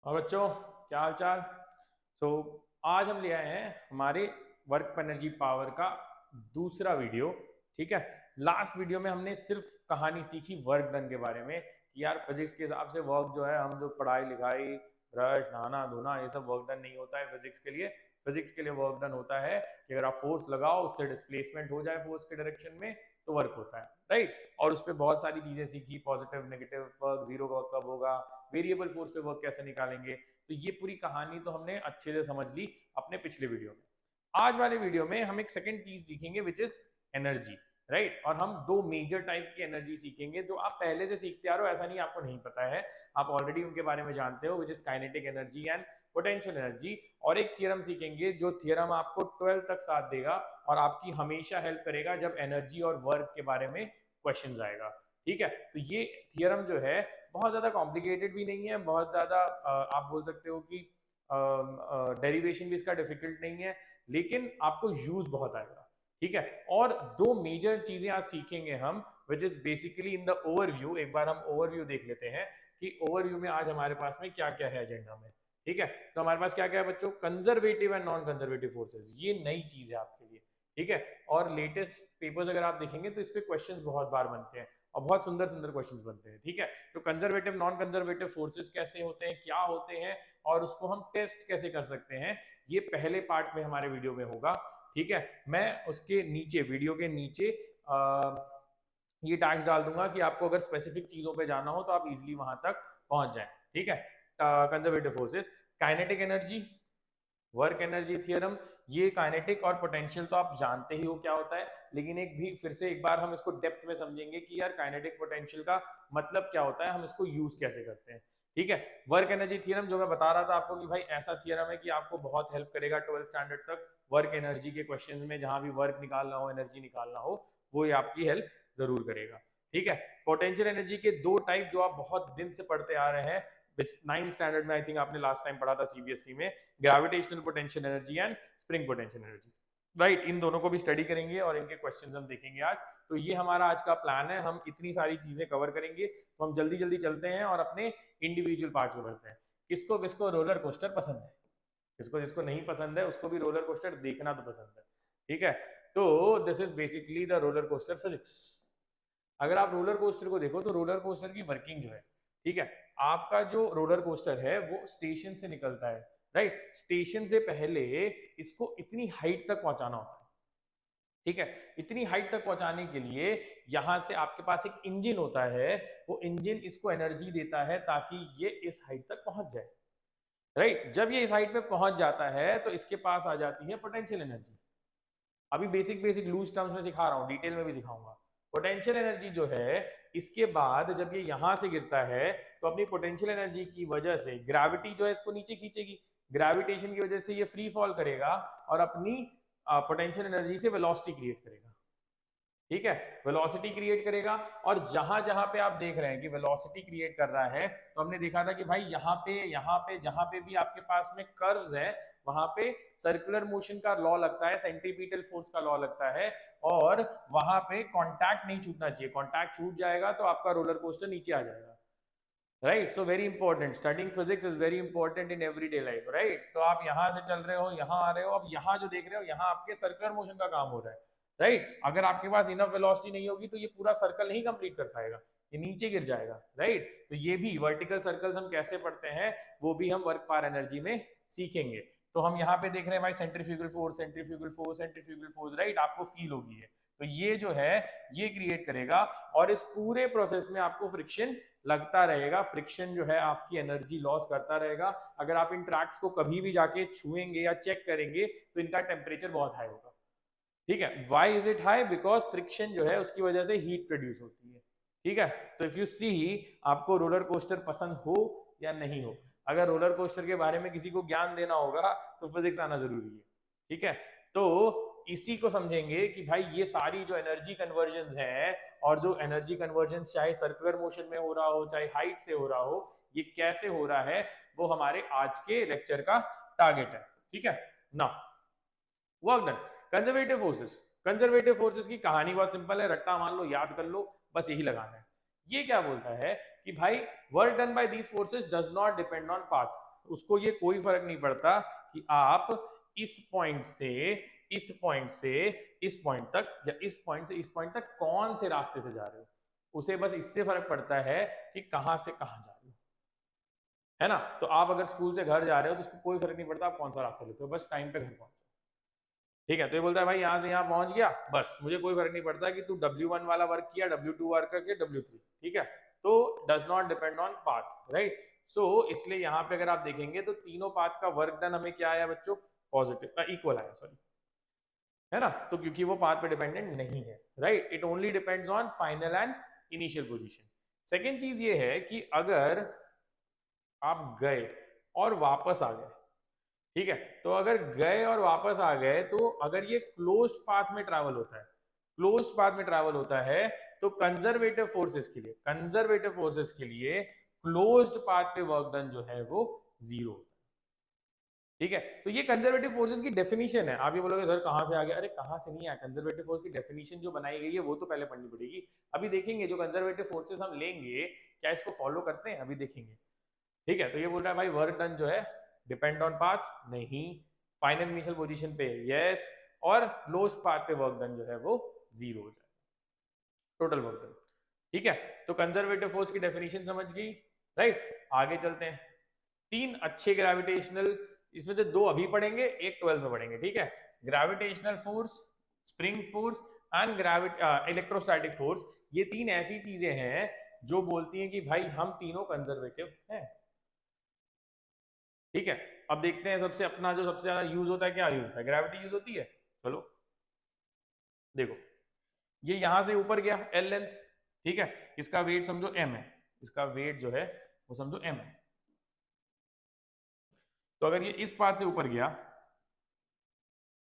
और बच्चों, क्या हाल चाल। तो आज हम ले आए हैं हमारे वर्क एनर्जी पावर का दूसरा वीडियो। ठीक है। लास्ट वीडियो में हमने सिर्फ कहानी सीखी वर्क डन के बारे में कि यार फिजिक्स के हिसाब से वर्क जो है, हम जो पढ़ाई लिखाई ब्रश नहाना धोना ये सब वर्क डन नहीं होता है फिजिक्स के लिए। फिजिक्स के लिए वर्क डन होता है कि अगर आप फोर्स लगाओ, उससे डिस्प्लेसमेंट हो जाए फोर्स के डायरेक्शन में, तो वर्क होता है, राइट। और उस पर बहुत सारी चीजें सीखी, positive negative work, zero work कब होगा, वेरिएबल फोर्स पे वर्क कैसे निकालेंगे। तो ये पूरी कहानी तो हमने अच्छे से समझ ली अपने पिछले वीडियो में। आज वाले वीडियो में हम एक सेकंड चीज सीखेंगे विच इज एनर्जी, राइट। और हम दो मेजर टाइप की एनर्जी सीखेंगे जो आप पहले से सीखते आ रहे हो, ऐसा नहीं आपको नहीं पता है, आप ऑलरेडी उनके बारे में जानते हो, विच is kinetic energy and potential energy. और एक थियरम सीखेंगे जो थियरम आपको 12 तक साथ देगा और आपकी हमेशा हेल्प करेगा जब एनर्जी और वर्क के बारे में क्वेश्चन आएगा। ठीक है। तो ये थियरम जो है बहुत ज़्यादा कॉम्प्लिकेटेड भी नहीं है, बहुत ज़्यादा आप बोल सकते हो कि डेरिवेशन भी इसका डिफिकल्ट नहीं है, लेकिन आपको यूज बहुत आएगा। ठीक है। और दो मेजर चीजें आज सीखेंगे हम, which is basically in the overview. एक बार हम ओवरव्यू देख लेते हैं कि ओवरव्यू में आज हमारे पास में क्या क्या है एजेंडा में। ठीक है। तो हमारे पास क्या क्या है बच्चों, conservative and non conservative forces, ये नई चीज है आपके लिए। ठीक है। और लेटेस्ट पेपर्स अगर आप देखेंगे तो इस पे क्वेश्चंस बहुत बार बनते हैं और बहुत सुंदर सुंदर क्वेश्चंस बनते हैं। ठीक है। तो कंजर्वेटिव नॉन कंजर्वेटिव फोर्सेस कैसे होते हैं, क्या होते हैं, और उसको हम टेस्ट कैसे कर सकते हैं, ये पहले पार्ट में हमारे वीडियो में होगा। ठीक है। मैं उसके नीचे, वीडियो के नीचे ये टैग्स डाल दूंगा कि आपको अगर स्पेसिफिक चीजों पे जाना हो तो आप इजीली वहां तक पहुंच जाए। ठीक है। Conservative forces, kinetic energy, work energy theorem, ये काइनेटिक और पोटेंशियल तो आप जानते ही हो क्या होता है, लेकिन एक भी फिर से एक बार हम इसको डेप्थ में समझेंगे कि यार काइनेटिक पोटेंशियल का मतलब क्या होता है, हम इसको यूज कैसे करते हैं। ठीक है। वर्क एनर्जी थियरम जो मैं बता रहा था आपको कि भाई ऐसा थियरम है कि आपको बहुत हेल्प करेगा 12th स्टैंडर्ड तक वर्क एनर्जी के क्वेश्चंस में, जहां भी वर्क निकालना हो, एनर्जी निकालना हो, वो ये आपकी हेल्प जरूर करेगा। ठीक है। पोटेंशियल एनर्जी के दो टाइप जो आप बहुत दिन से पढ़ते आ रहे हैं, 9th स्टैंडर्ड में आई थिंक आपने लास्ट टाइम पढ़ा था सीबीएसई में, gravitational potential energy and spring potential energy, right. इन दोनों को भी स्टडी करेंगे और इनके क्वेश्चंस हम देखेंगे आज। तो ये हमारा आज का प्लान है, हम इतनी सारी चीजें कवर करेंगे, तो हम जल्दी जल्दी चलते हैं और अपने इंडिविजुअल पार्ट को करते हैं। किसको किसको रोलर कोस्टर पसंद है, जिसको जिसको नहीं पसंद है उसको भी रोलर कोस्टर देखना तो पसंद है। ठीक है। तो this is basically the roller coaster physics. अगर आप रोलर कोस्टर को देखो तो रोलर कोस्टर की वर्किंग जो है, ठीक है, आपका जो रोलर कोस्टर है वो स्टेशन से निकलता है, राइट। स्टेशन से पहले इसको इतनी हाइट तक पहुंचाना होता है। ठीक है। इतनी हाइट तक पहुंचाने के लिए यहां से आपके पास एक इंजन होता है, वो इंजन इसको एनर्जी देता है ताकि ये इस हाइट तक पहुंच जाए, राइट। जब ये इस हाइट पे पहुंच जाता है तो इसके पास आ जाती है पोटेंशियल एनर्जी। अभी बेसिक बेसिक लूज टर्म्स में सिखा रहा हूँ, डिटेल में भी सिखाऊंगा। पोटेंशियल एनर्जी जो है, इसके बाद जब ये यहां से गिरता है तो अपनी पोटेंशियल एनर्जी की वजह से ग्रेविटी जो है इसको नीचे खींचेगी, ग्रेविटेशन की वजह से ये फ्री फॉल करेगा और अपनी पोटेंशियल एनर्जी से वेलोसिटी क्रिएट करेगा। ठीक है। वेलोसिटी क्रिएट करेगा, और जहां जहां पे आप देख रहे हैं कि वेलोसिटी क्रिएट कर रहा है, तो हमने देखा था कि भाई यहाँ पे जहां पे भी आपके पास में कर्व्स है, वहां पे सर्कुलर मोशन का लॉ लगता है, सेंट्रीपिटल फोर्स का लॉ लगता है, और वहां पे कांटेक्ट नहीं छूटना चाहिए, कांटेक्ट छूट जाएगा तो आपका रोलर कोस्टर नीचे आ जाएगा, right. So very important, studying physics is very important in everyday life, right. तो आप यहाँ से चल रहे हो, यहाँ आ रहे हो, अब यहाँ जो देख रहे हो यहाँ आपके सर्कुलर मोशन का काम हो रहा है, राइट। अगर आपके पास इनफ वेलोसिटी नहीं होगी तो ये पूरा सर्कल नहीं कंप्लीट कर पाएगा, ये नीचे गिर जाएगा, राइट। तो ये भी वर्टिकल सर्कल्स हम कैसे पढ़ते हैं वो भी हम वर्क पावर एनर्जी में सीखेंगे। तो हम यहाँ पे देख रहे हैं भाई centrifugal force, centrifugal force, centrifugal force, right, आपको फील होगी है। तो ये जो है ये क्रिएट करेगा, और इस पूरे प्रोसेस में आपको फ्रिक्शन लगता रहेगा। फ्रिक्शन जो है आपकी एनर्जी लॉस करता रहेगा। अगर आप इन ट्रैक्स को कभी भी जाके छुएंगे या चेक करेंगे तो इनका टेम्परेचर बहुत हाई होगा। ठीक है। Why is it high, because friction जो है उसकी वजह से हीट प्रोड्यूस होती है। ठीक है। तो इफ यू सी, आपको रोलर कोस्टर पसंद हो या नहीं हो, अगर रोलर कोस्टर के बारे में किसी को ज्ञान देना होगा तो फिजिक्स आना जरूरी है। ठीक है। तो इसी को समझेंगे कि भाई ये सारी जो एनर्जी कन्वर्जन है, और जो एनर्जी कन्वर्जन चाहे सर्कुलर मोशन में हो रहा हो चाहे हाइट से हो रहा हो, ये कैसे हो रहा है, वो हमारे आज के लेक्चर का टारगेट है। ठीक है ना। Work done, conservative forces. Conservative forces की कहानी बहुत सिंपल है, रट्टा मान लो, याद कर लो, बस यही लगाना है। ये क्या बोलता है कि भाई work done bye these forces does not depend on path. उसको ये कोई फर्क नहीं पड़ता कि आप इस पॉइंट से इस पॉइंट से इस पॉइंट तक या इस पॉइंट से इस पॉइंट तक कौन से रास्ते से जा रहे हो, उसे बस इससे फर्क पड़ता है कि कहां से कहां जा रहे हो, है ना। तो आप अगर स्कूल से घर जा रहे हो तो उसको कोई फर्क नहीं पड़ता आप कौन सा रास्ता लेते हो, बस टाइम पे घर पहुंचो। ठीक है, तो ये बोलता है भाई यहाँ से यहाँ पहुंच गया, बस मुझे कोई फर्क नहीं पड़ता कि तू W1 वाला वर्क किया, W2 वर्क किया, W3, ठीक है। तो does not depend on path, right. So इसलिए यहाँ पे अगर आप देखेंगे तो तीनों पाथ का वर्क डन हमें क्या आया बच्चों, पॉजिटिव इक्वल आया, सॉरी, है ना। तो क्योंकि वो पाथ पे डिपेंडेंट नहीं है, right, it only depends on final and initial position. Second चीज ये है कि अगर आप गए और वापस आ गए, ठीक है, तो अगर गए और वापस आ गए तो अगर ये क्लोज्ड पाथ में ट्रैवल होता है, क्लोज्ड पाथ में ट्रैवल होता है, तो कंजर्वेटिव फोर्सेस के लिए, कंजर्वेटिव फोर्सेस के लिए क्लोज्ड पाथ पे वर्क डन जो है वो 0 होता है। ठीक है, तो ये कंजर्वेटिव फोर्सेस की डेफिनेशन है। आप ये बोलोगे सर कहां से आ गया, अरे कहां से नहीं आया, कंजर्वेटिव फोर्स की डेफिनेशन जो बनाई गई है वो तो पहले पढ़नी पड़ेगी। अभी देखेंगे जो कंजर्वेटिव फोर्सेस हम लेंगे क्या इसको फॉलो करते हैं, अभी देखेंगे। ठीक है, तो ये बोल रहा है भाई वर्क डन जो है डिपेंड ऑन पाथ, नहीं, फाइनल इनिशियल पोजीशन पे यस, और क्लोज्ड पाथ पे वर्क डन जो है वो 0 हो जाए, टोटल वर्क डन। ठीक है, तो कंजर्वेटिव फोर्स की डेफिनेशन समझ गई, राइट। आगे चलते हैं, तीन अच्छे ग्रेविटेशनल, इसमें से दो अभी पढ़ेंगे, एक 12th में पढ़ेंगे, ठीक है। Gravitational force, spring force and electrostatic force, ये तीन ऐसी चीजें हैं जो बोलती हैं कि भाई हम तीनों कंजर्वेटिव हैं। ठीक है, अब देखते हैं सबसे अपना जो सबसे ज्यादा यूज होता है, क्या यूज है, ग्रेविटी यूज होती है। चलो देखो, ये यहां से ऊपर गया L लेंथ, ठीक है, इसका वेट समझो m है, इसका वेट जो है वो समझो m है। तो अगर ये इस पार्ट से ऊपर गया,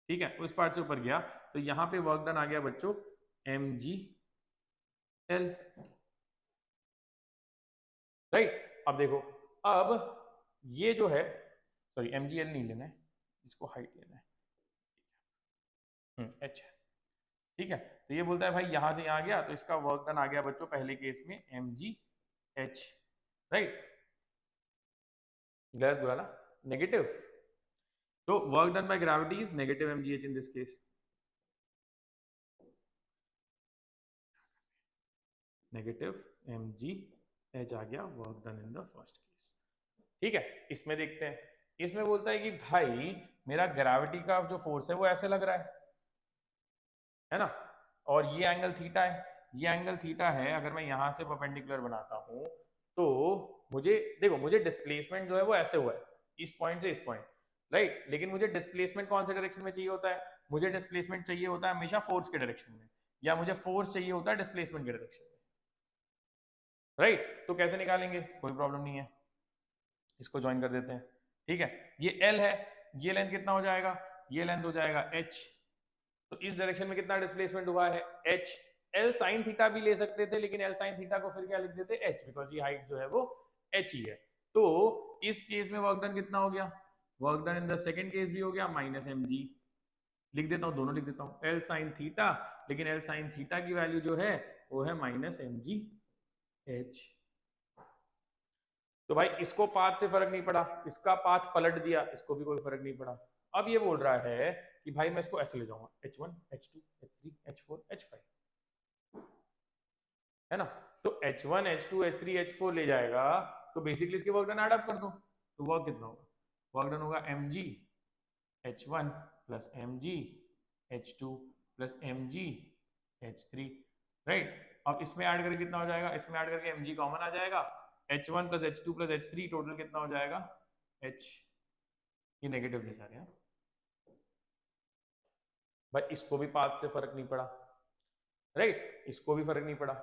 ठीक है, उस पार्ट से ऊपर गया, तो यहां पे वर्क डन आ गया बच्चों mgl, राइट। अब देखो, अब ये जो है, सॉरी mgl नहीं लेना है, इसको हाइट लेना है, h, ठीक है। तो ये बोलता है भाई यहां से यहां गया तो इसका वर्क डन आ गया बच्चों पहले केस में mgh, राइट, गलत बोला ना, नेगेटिव। तो work done by gravity is negative mgh in this case, negative mgh आ गया work done in the first case. ठीक है, इसमें देखते हैं, इसमें बोलता है कि भाई मेरा ग्रेविटी का जो फोर्स है वो ऐसे लग रहा है ना, और ये एंगल थीटा है, ये एंगल थीटा है। अगर मैं यहां से परपेंडिकुलर बनाता हूं तो मुझे देखो, मुझे डिस्प्लेसमेंट जो है वो ऐसे हुआ है, इस पॉइंट से इस पॉइंट, राइट, लेकिन मुझे डिस्प्लेसमेंट कौन से डायरेक्शन में चाहिए होता है, मुझे डिस्प्लेसमेंट चाहिए होता है हमेशा फोर्स के डायरेक्शन में, या मुझे फोर्स चाहिए होता है डिस्प्लेसमेंट के डायरेक्शन में, राइट। तो कैसे निकालेंगे, कोई प्रॉब्लम नहीं है, इसको ज्वाइन कर देते हैं। ठीक है, ये L है, ये लेंथ कितना हो जाएगा, ये लेंथ हो जाएगा h, तो इस डायरेक्शन में कितना डिस्प्लेसमेंट हुआ है h। L sin थीटा भी ले सकते थे, लेकिन L sin थीटा को फिर क्या लिख देते h, बिकॉज ये हाइट जो है वो h ही है। तो इस केस में वर्क डन कितना हो गया, work done in the second case भी हो गया माइनस mg, लिख देता हूँ, दोनों लिख देता हूँ, L sin थीटा, लेकिन L sin थीटा की वैल्यू जो है वो है माइनस mg h। तो भाई इसको पाथ से फर्क नहीं पड़ा, इसका पाथ पलट दिया, इसको भी कोई फर्क नहीं पड़ा। अब ये बोल रहा है कि भाई मैं इसको ऐसे ले जाऊंगा, h1 h2 h3 h4 h5, है ना। तो h1 h2 h3 h4 ले जाएगा, तो बेसिकली इसके वर्क डन ऐड अप कर दो, तो वर्क कितना होगा, वर्क डन होगा mg h1 plus mg h2 plus mg h3, right. अब इसमें ऐड करके कितना हो जाएगा, इसमें ऐड करके mg कॉमन आ जाएगा, h1 plus h2 plus h3 total कितना हो जाएगा h, ये नेगेटिव ले जा रहे हैं भाई, इसको भी पाथ से फर्क नहीं पड़ा, राइट, इसको भी फर्क नहीं पड़ा,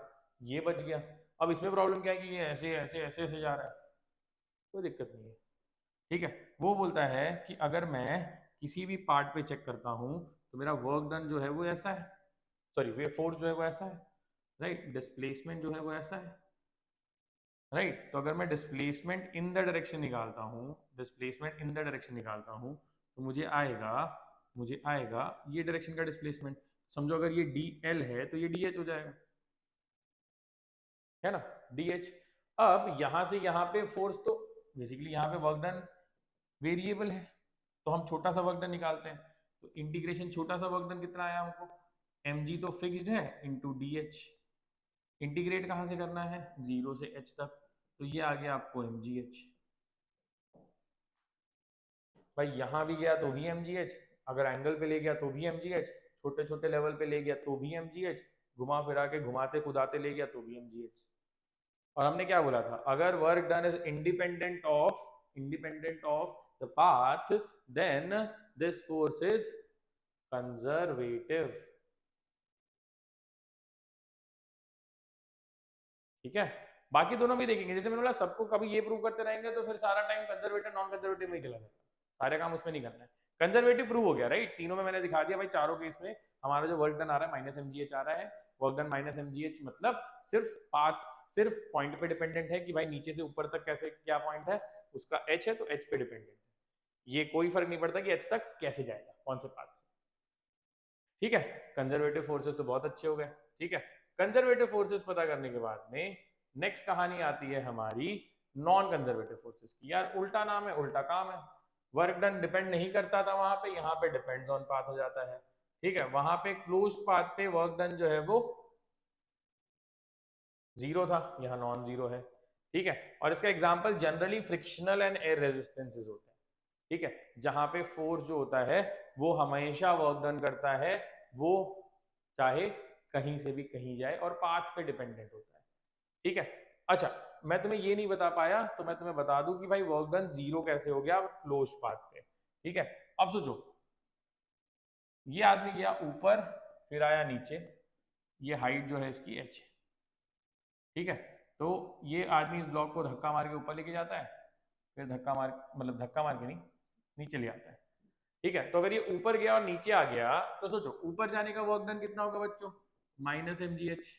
ये बच गया। अब इसमें प्रॉब्लम क्या है कि ये ऐसे ऐसे ऐसे ऐसे जा रहा है, कोई दिक्कत नहीं है। ठीक है, वो बोलता है कि अगर मैं किसी भी पार्ट पे चेक करता हूं तो मेरा वर्क डन जो है वो ऐसा है, सॉरी वे फोर्स जो है वो ऐसा है, राइट, डिस्प्लेसमेंट जो है वो ऐसा है, राइट। तो अगर मैं डिस्प्लेसमेंट इन द डायरेक्शन निकालता हूँ, डिस्प्लेसमेंट इन द डायरेक्शन निकालता हूँ, तो मुझे आएगा ये डायरेक्शन का डिस्प्लेसमेंट, समझो अगर ये dl है तो ये dh हो जाएगा, है ना, dh। अब यहां से यहाँ पे फोर्स, तो बेसिकली यहाँ पे वर्क डन वेरिएबल है तो हम छोटा सा वर्क डन निकालते हैं। तो इंटीग्रेशन छोटा सा वर्क डन कितना आया हमको, mg तो फिक्स्ड है इंटू डी एच। इंटीग्रेट कहाँ से करना है, 0 से h तक, तो ये आ गया आपको mgh। भाई यहाँ भी गया तो भी mgh, अगर एंगल पे ले गया तो भी mgh, छोटे छोटे लेवल पे ले गया तो भी mgh, घुमा फिरा के घुमाते कुदाते ले गया तो भी mgh। और हमने क्या बोला था, अगर work done is independent of the path then this force is conservative. ठीक है, बाकी दोनों भी देखेंगे। जैसे मैंने बोला सबको कभी ये प्रूव करते रहेंगे तो फिर सारा टाइम कंजर्वेटिव नॉन कंजर्वेटिव में ही चला जाएगा, सारे काम उसमें नहीं करना है। कंजर्वेटिव प्रूव हो गया राइट, तीनों में मैंने दिखा दिया भाई। चारों केस में हमारा जो वर्क डन आ रहा है माइनस mgh आ रहा है। वर्क डन माइनस mgh मतलब सिर्फ पाथ, सिर्फ पॉइंट पे डिपेंडेंट है कि भाई नीचे से ऊपर तक कैसे क्या पॉइंट है, उसका h है तो h पे डिपेंडेंट है। ये कोई फर्क नहीं पड़ता कि h तक कैसे जाएगा, कौन से पाथ से। ठीक है, कंजर्वेटिव फोर्सेस तो बहुत अच्छे हो गए। ठीक है, कंजर्वेटिव फोर्सेस पता करने के बाद में नेक्स्ट कहानी आती है हमारी नॉन कंजर्वेटिव फोर्सेस की। यार उल्टा नाम है उल्टा काम है, वर्क डन डिपेंड नहीं करता था वहां पे, यहाँ पे डिपेंड्स ऑन पाथ हो जाता है। ठीक है, वहां पे क्लोज्ड पाथ पे वर्क डन जो है वो 0 था, यहाँ नॉन जीरो है। ठीक है, और इसका example generally frictional and air resistances होते हैं। ठीक है, जहां पे फोर्स जो होता है वो हमेशा वर्क डन करता है, वो चाहे कहीं से भी कहीं जाए और पाथ पे डिपेंडेंट होता है। ठीक है, अच्छा मैं तुम्हें ये नहीं बता पाया तो मैं तुम्हें बता दूं कि भाई वर्क डन 0 कैसे हो गया क्लोज पाथ पे। ठीक है, अब सोचो ये आदमी गया ऊपर फिर आया नीचे, ये हाइट जो है इसकी h है। ठीक है, तो ये आदमी इस ब्लॉक को धक्का मार के ऊपर लेके जाता है, फिर धक्का मार मतलब धक्का मार के नहीं नीचे ले आता है। ठीक है, तो अगर ये ऊपर गया और नीचे आ गया तो सोचो ऊपर जाने का वर्क डन कितना होगा बच्चों, माइनस mgh।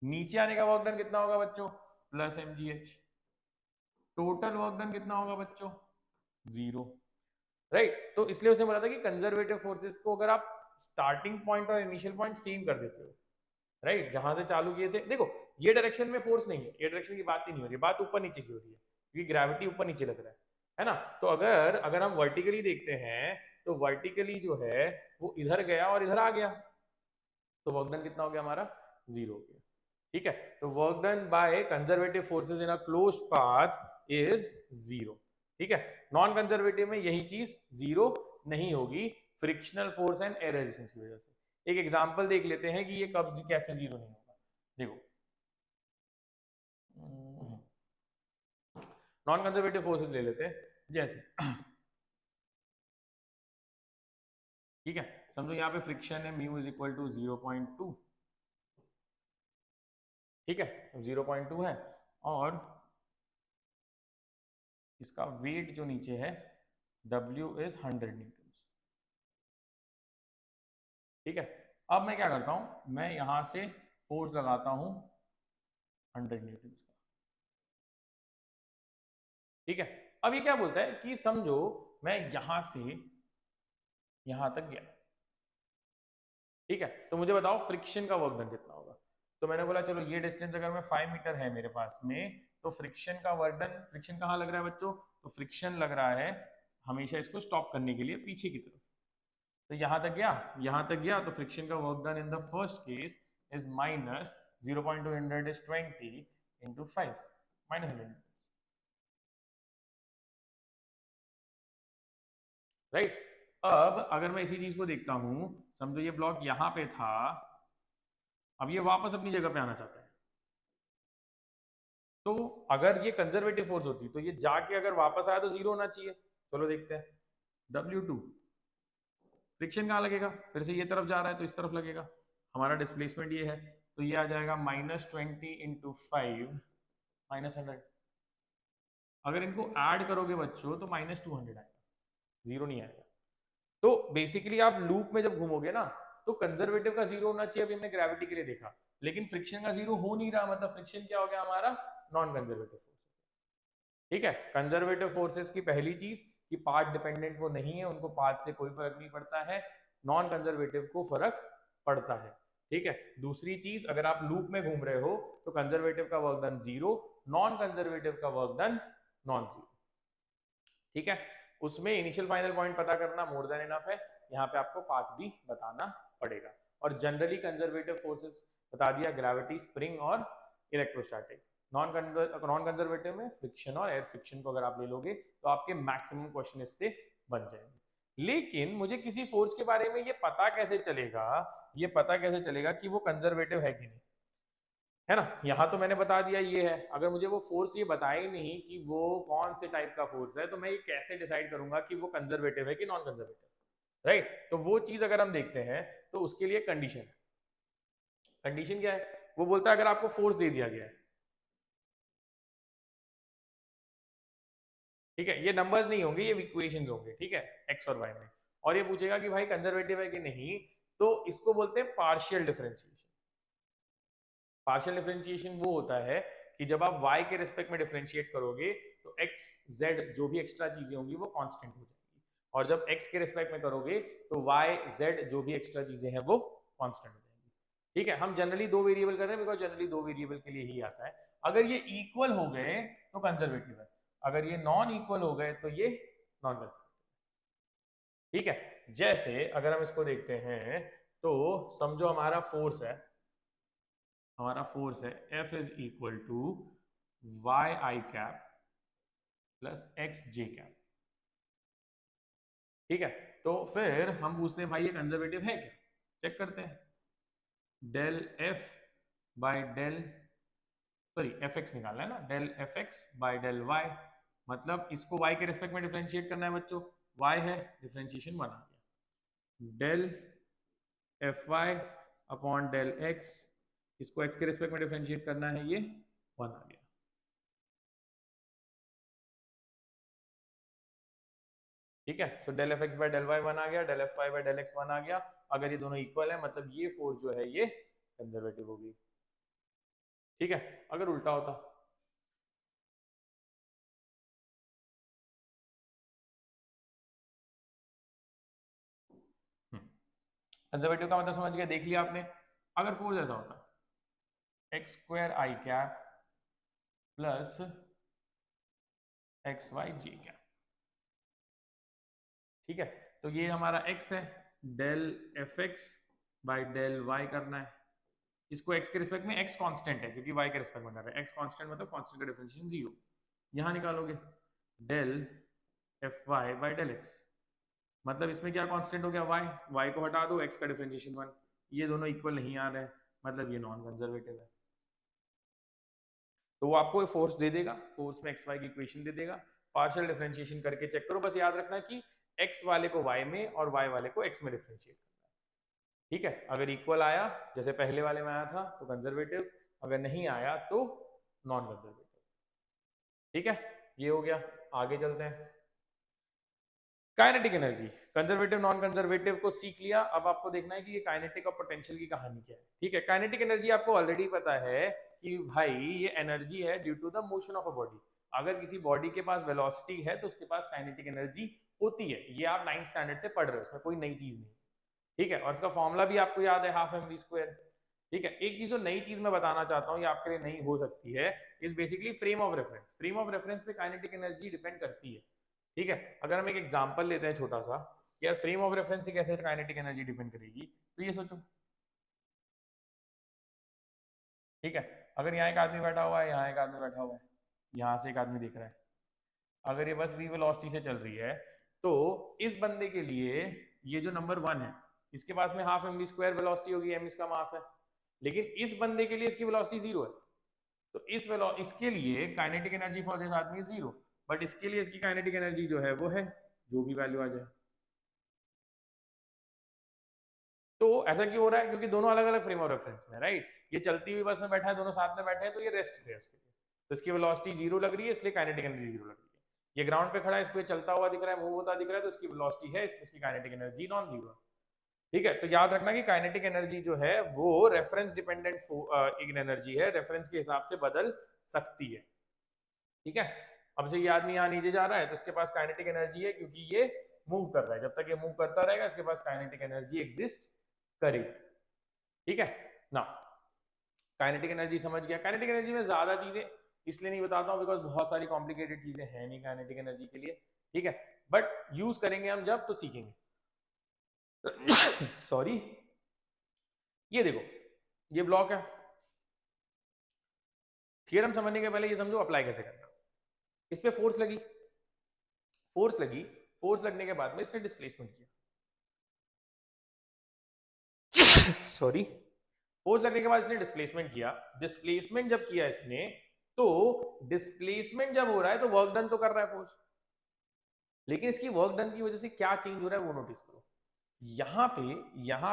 नीचे आने का वर्क डन कितना होगा बच्चों, plus mgh। Total work done कितना होगा बच्चों, 0। राइट, तो इसलिए उसने बोला था कि कंजर्वेटिव फोर्सेस को अगर आप स्टार्टिंग पॉइंट और इनिशियल पॉइंट सेम कर देते हो, राइट, जहां से चालू किए थे, देखो ये डायरेक्शन में फोर्स नहीं है, ये डायरेक्शन की बात ही नहीं हो रही, बात ऊपर नीचे की हो रही है क्योंकि ग्रेविटी ऊपर नीचे लग रहा है ना। तो अगर अगर हम वर्टिकली देखते हैं तो वर्टिकली जो है वो इधर गया और इधर आ गया, तो वर्क डन कितना हो गया हमारा, 0 हो गया। ठीक है, तो work done by conservative forces in a closed path is 0। ठीक है, नॉन कंजर्वेटिव में यही चीज 0 नहीं होगी, frictional force and air resistance की वजह से। एक एग्जांपल देख लेते हैं कि ये कब कैसे 0 नहीं होगा। देखो नॉन कंजर्वेटिव फोर्सेस ले लेते हैं, जैसे ठीक है, समझो यहाँ पे फ्रिक्शन है म्यू इज इक्वल टू 0.2। ठीक है, 0.2 है और इसका वेट जो नीचे है W इज 100 न्यूटन। ठीक है, अब मैं क्या करता हूं, मैं यहां से फोर्स लगाता हूं 100 न्यूटन का। ठीक है, अब ये क्या बोलता है कि समझो मैं यहां से यहां तक गया। ठीक है, तो मुझे बताओ फ्रिक्शन का वर्क डन कितना होगा। तो मैंने बोला चलो ये डिस्टेंस अगर मैं 5 मीटर है मेरे पास में, तो फ्रिक्शन का वर्क डन, फ्रिक्शन कहाँ लग रहा है बच्चों, तो फ्रिक्शन लग रहा है हमेशा इसको स्टॉप करने के लिए पीछे की तरफ। तो यहां तक गया, यहां तक गया, तो फ्रिक्शन का work done in the first case is minus 0.2 100 is 20 into 5 minus 100। Right, अब अगर मैं इसी चीज को देखता हूं, समझो ये ब्लॉक यहां पे था, अब ये वापस अपनी जगह पे आना चाहता है, तो अगर ये कंजर्वेटिव फोर्स होती तो ये जाके अगर वापस आया तो 0 होना चाहिए। चलो देखते हैं, W2 फ्रिक्शन कहाँ लगेगा, फिर से ये तरफ जा रहा है तो इस तरफ लगेगा, हमारा डिस्प्लेसमेंट ये है, तो ये आ जाएगा -20 into 5 -100। अगर इनको ऐड करोगे बच्चों तो -200 आएगा, 0 नहीं आएगा। तो बेसिकली आप लूप में जब घूमोगे ना तो कंजर्वेटिव का 0 होना चाहिए, अभी हमने ग्रेविटी के लिए देखा, लेकिन फ्रिक्शन का 0 हो नहीं रहा, मतलब फ्रिक्शन क्या हो गया हमारा, नॉन कंजर्वेटिव फोर्स। ठीक है, कंजर्वेटिव फोर्सेस की पहली चीज कि पाथ डिपेंडेंट वो नहीं है, उनको पाथ से कोई फर्क नहीं पड़ता है। नॉन कंजर्वेटिव को फर्क पड़ता है। ठीक है। दूसरी चीज, अगर आप लूप में घूम रहे हो तो कंजर्वेटिव का वर्क डन 0, नॉन कंजर्वेटिव का वर्क डन नॉन 0। ठीक है, उसमें इनिशियल फाइनल पॉइंट पता करना मोर देन इनफ है। यहाँ पे आपको पाथ भी बताना पड़ेगा। और जनरली कंजर्वेटिव फोर्सेस बता दिया, ग्रेविटी, स्प्रिंग और इलेक्ट्रोस्टैटिक। नॉन कंजर्वेटिव में फ्रिक्शन और एयर फ्रिक्शन को अगर आप ले लोगे तो आपके मैक्सिमम क्वेश्चन इससे बन जाएंगे। लेकिन मुझे किसी फोर्स के बारे में ये पता कैसे चलेगा, ये पता कैसे चलेगा कि वो कंजर्वेटिव है कि नहीं, है ना। यहाँ तो मैंने बता दिया ये है, अगर मुझे वो फोर्स ये बताया ही नहीं कि वो कौन से टाइप का फोर्स है, तो मैं ये कैसे डिसाइड करूंगा कि वो कंजर्वेटिव है कि नॉन कंजर्वेटिव, राइट। तो वो चीज अगर हम देखते हैं तो उसके लिए कंडीशन है। कंडीशन क्या है, वो बोलता है अगर आपको फोर्स दे दिया गया है, ठीक है, ये नंबर्स नहीं होंगे, ये इक्वेशंस होंगे, ठीक है, एक्स और वाई में, और ये पूछेगा कि भाई कंजर्वेटिव है कि नहीं, तो इसको बोलते हैं पार्शियल डिफरेंशिएशन। पार्शियल डिफरेंशिएशन वो होता है कि जब आप y के रिस्पेक्ट में डिफरेंशिएट करोगे तो x z जो भी एक्स्ट्रा चीजें होंगी वो कांस्टेंट हो जाएंगी, और जब x के रिस्पेक्ट में करोगे तो y z जो भी एक्स्ट्रा चीजें हैं वो कांस्टेंट हो जाएंगी। ठीक है, हम जनरली दो वेरिएबल कर रहे हैं बिकॉज जनरली दो वेरिएबल के लिए ही आता है। अगर ये इक्वल हो गए तो कंजर्वेटिव है, अगर ये नॉन इक्वल हो गए तो ये नॉन कंजर्वेटिव। ठीक है, जैसे अगर हम इसको देखते हैं तो समझो हमारा फोर्स है, हमारा फोर्स है F is equal to Y I cap plus X J cap. ठीक है, तो फिर हम पूछते हैं भाई ये कंजर्वेटिव है क्या, चेक करते हैं। Del F by del, sorry F X निकालना है ना, del F X by del Y, मतलब इसको y के रिस्पेक्ट में डिफरेंशिएट करना है बच्चों, y है, डिफरेंशिएशन 1 आ गया। Del F Y upon del X, इसको x के रिस्पेक्ट में डिफरेंशिएट करना है, ये 1 आ गया। ठीक है, so del F X by del Y 1 आ गया, del F Y by del X 1 आ गया। अगर ये दोनों इक्वल है मतलब ये फोर्स जो है ये कंजर्वेटिव होगी। ठीक है, अगर उल्टा होता, कंजर्वेटिव का मतलब समझ गया, देख लिया आपने। अगर फोर्स ऐसा होता X square I cap plus X Y J cap, ठीक है, तो ये हमारा x है, del F X by del Y करना है, इसको x के रिस्पेक्ट में, x कांस्टेंट है क्योंकि y के रिस्पेक्ट में कर रहे हैं, x कांस्टेंट मतलब कांस्टेंट का डिफरेंशिएशन 0, यहां निकालोगे del F Y by del X, मतलब इसमें क्या कांस्टेंट हो गया y को हटा दो, x का डिफरेंशिएशन 1, ये दोनों इक्वल नहीं आ रहे हैं मतलब ये नॉन कंजर्वेटिव है। तो वो आपको फोर्स दे देगा, फोर्स में एक्स वाई की इक्वेशन दे देगा, पार्शियल डिफरेंशिएशन करके चेक करो, बस याद रखना कि एक्स वाले को y में और y वाले को x में डिफरेंशिएट करना है। ठीक है, अगर इक्वल आया जैसे पहले वाले में आया था तो कंजर्वेटिव, अगर नहीं आया तो नॉन कंजर्वेटिव। ठीक है, ये हो गया, आगे चलते हैं। Kinetic energy, conservative non conservative को सीख लिया, अब आपको देखना है कि ये काइनेटिक और पोटेंशियल की कहानी क्या है। ठीक है, काइनेटिक एनर्जी आपको ऑलरेडी पता है कि भाई ये एनर्जी है due to the motion of a body. अगर किसी बॉडी के पास वेलोसिटी है तो उसके पास काइनेटिक एनर्जी होती है, ये आप 9th स्टैंडर्ड से पढ़ रहे हो, उसमें कोई नई चीज नहीं। ठीक है, और इसका फॉर्मूला भी आपको याद है, हाफ एम वी स्क्वायर। ठीक है, एक चीज जो नई चीज मैं बताना चाहता हूँ, ये आपके लिए नई हो सकती है, is basically frame of reference. Frame of reference पे काइनेटिक एनर्जी डिपेंड करती है। ठीक है, अगर हम एक एग्जांपल लेते हैं छोटा सा, यार फ्रेम ऑफ रेफरेंस से कैसे काइनेटिक एनर्जी डिपेंड करेगी, तो ये सोचो। ठीक है, अगर यहाँ एक आदमी बैठा हुआ है, यहाँ एक आदमी बैठा हुआ है, यहाँ से एक आदमी दिख रहा है, अगर ये बस v वेलोसिटी से चल रही है तो इस बंदे के लिए ये जो नंबर 1 है, इसके पास में half M V square velocity होगी, एम इसका मास है, लेकिन इस बंदे के लिए इसकी वेलोसिटी 0 है, तो इसके लिए काइनेटिक एनर्जी फॉर दिस आदमी 0, बट इसके लिए इसकी काइनेटिक एनर्जी जो है वो है, जो भी वैल्यू आ जाए। तो ऐसा क्यों हो रहा है, क्योंकि दोनों अलग अलग फ्रेम ऑफ रेफरेंस में, राइट। ये चलती हुई बस में बैठा है, दोनों साथ में बैठे हैं, तो ये रेस्ट है उसके लिए, तो इसकी वेलोसिटी 0 लग रही है, इसलिए काइनेटिक एनर्जी 0 लग रही है। ये ग्राउंड पे खड़ा है, इसको चलता हुआ दिख रहा है, मूव होता दिख रहा है, तो इसकी वेलोसिटी है, इसकी काइनेटिक एनर्जी नॉन 0 है। ठीक है, तो याद रखना कि काइनेटिक एनर्जी जो है वो रेफरेंस डिपेंडेंट एनर्जी है, रेफरेंस के हिसाब से बदल सकती है। ठीक है, अब से ये आदमी यहाँ नीचे जा रहा है तो इसके पास काइनेटिक एनर्जी है क्योंकि ये मूव कर रहा है, जब तक ये मूव करता रहेगा इसके पास काइनेटिक एनर्जी एग्जिस्ट करेगी। ठीक है ना। काइनेटिक एनर्जी समझ गया। काइनेटिक एनर्जी में ज्यादा चीजें इसलिए नहीं बताता हूँ बिकॉज बहुत सारी कॉम्प्लिकेटेड चीजें हैं नहीं काइनेटिक एनर्जी के लिए, ठीक है, बट यूज करेंगे हम जब तो सीखेंगे। सॉरी, ये देखो ये ब्लॉक है। थियरम समझने के पहले ये समझो अप्लाई कैसे करना। इस पे फोर्स लगी, फोर्स लगी, फोर्स लगने के बाद में इसने डिस्प्लेसमेंट किया। सॉरी, फोर्स लगने के बाद इसने डिस्प्लेसमेंट किया। डिस्प्लेसमेंट जब किया इसने, तो डिस्प्लेसमेंट जब हो रहा है तो वर्क डन तो कर रहा है फोर्स, लेकिन इसकी वर्क डन की वजह से क्या चेंज हो रहा है वो नोटिस करो। यहां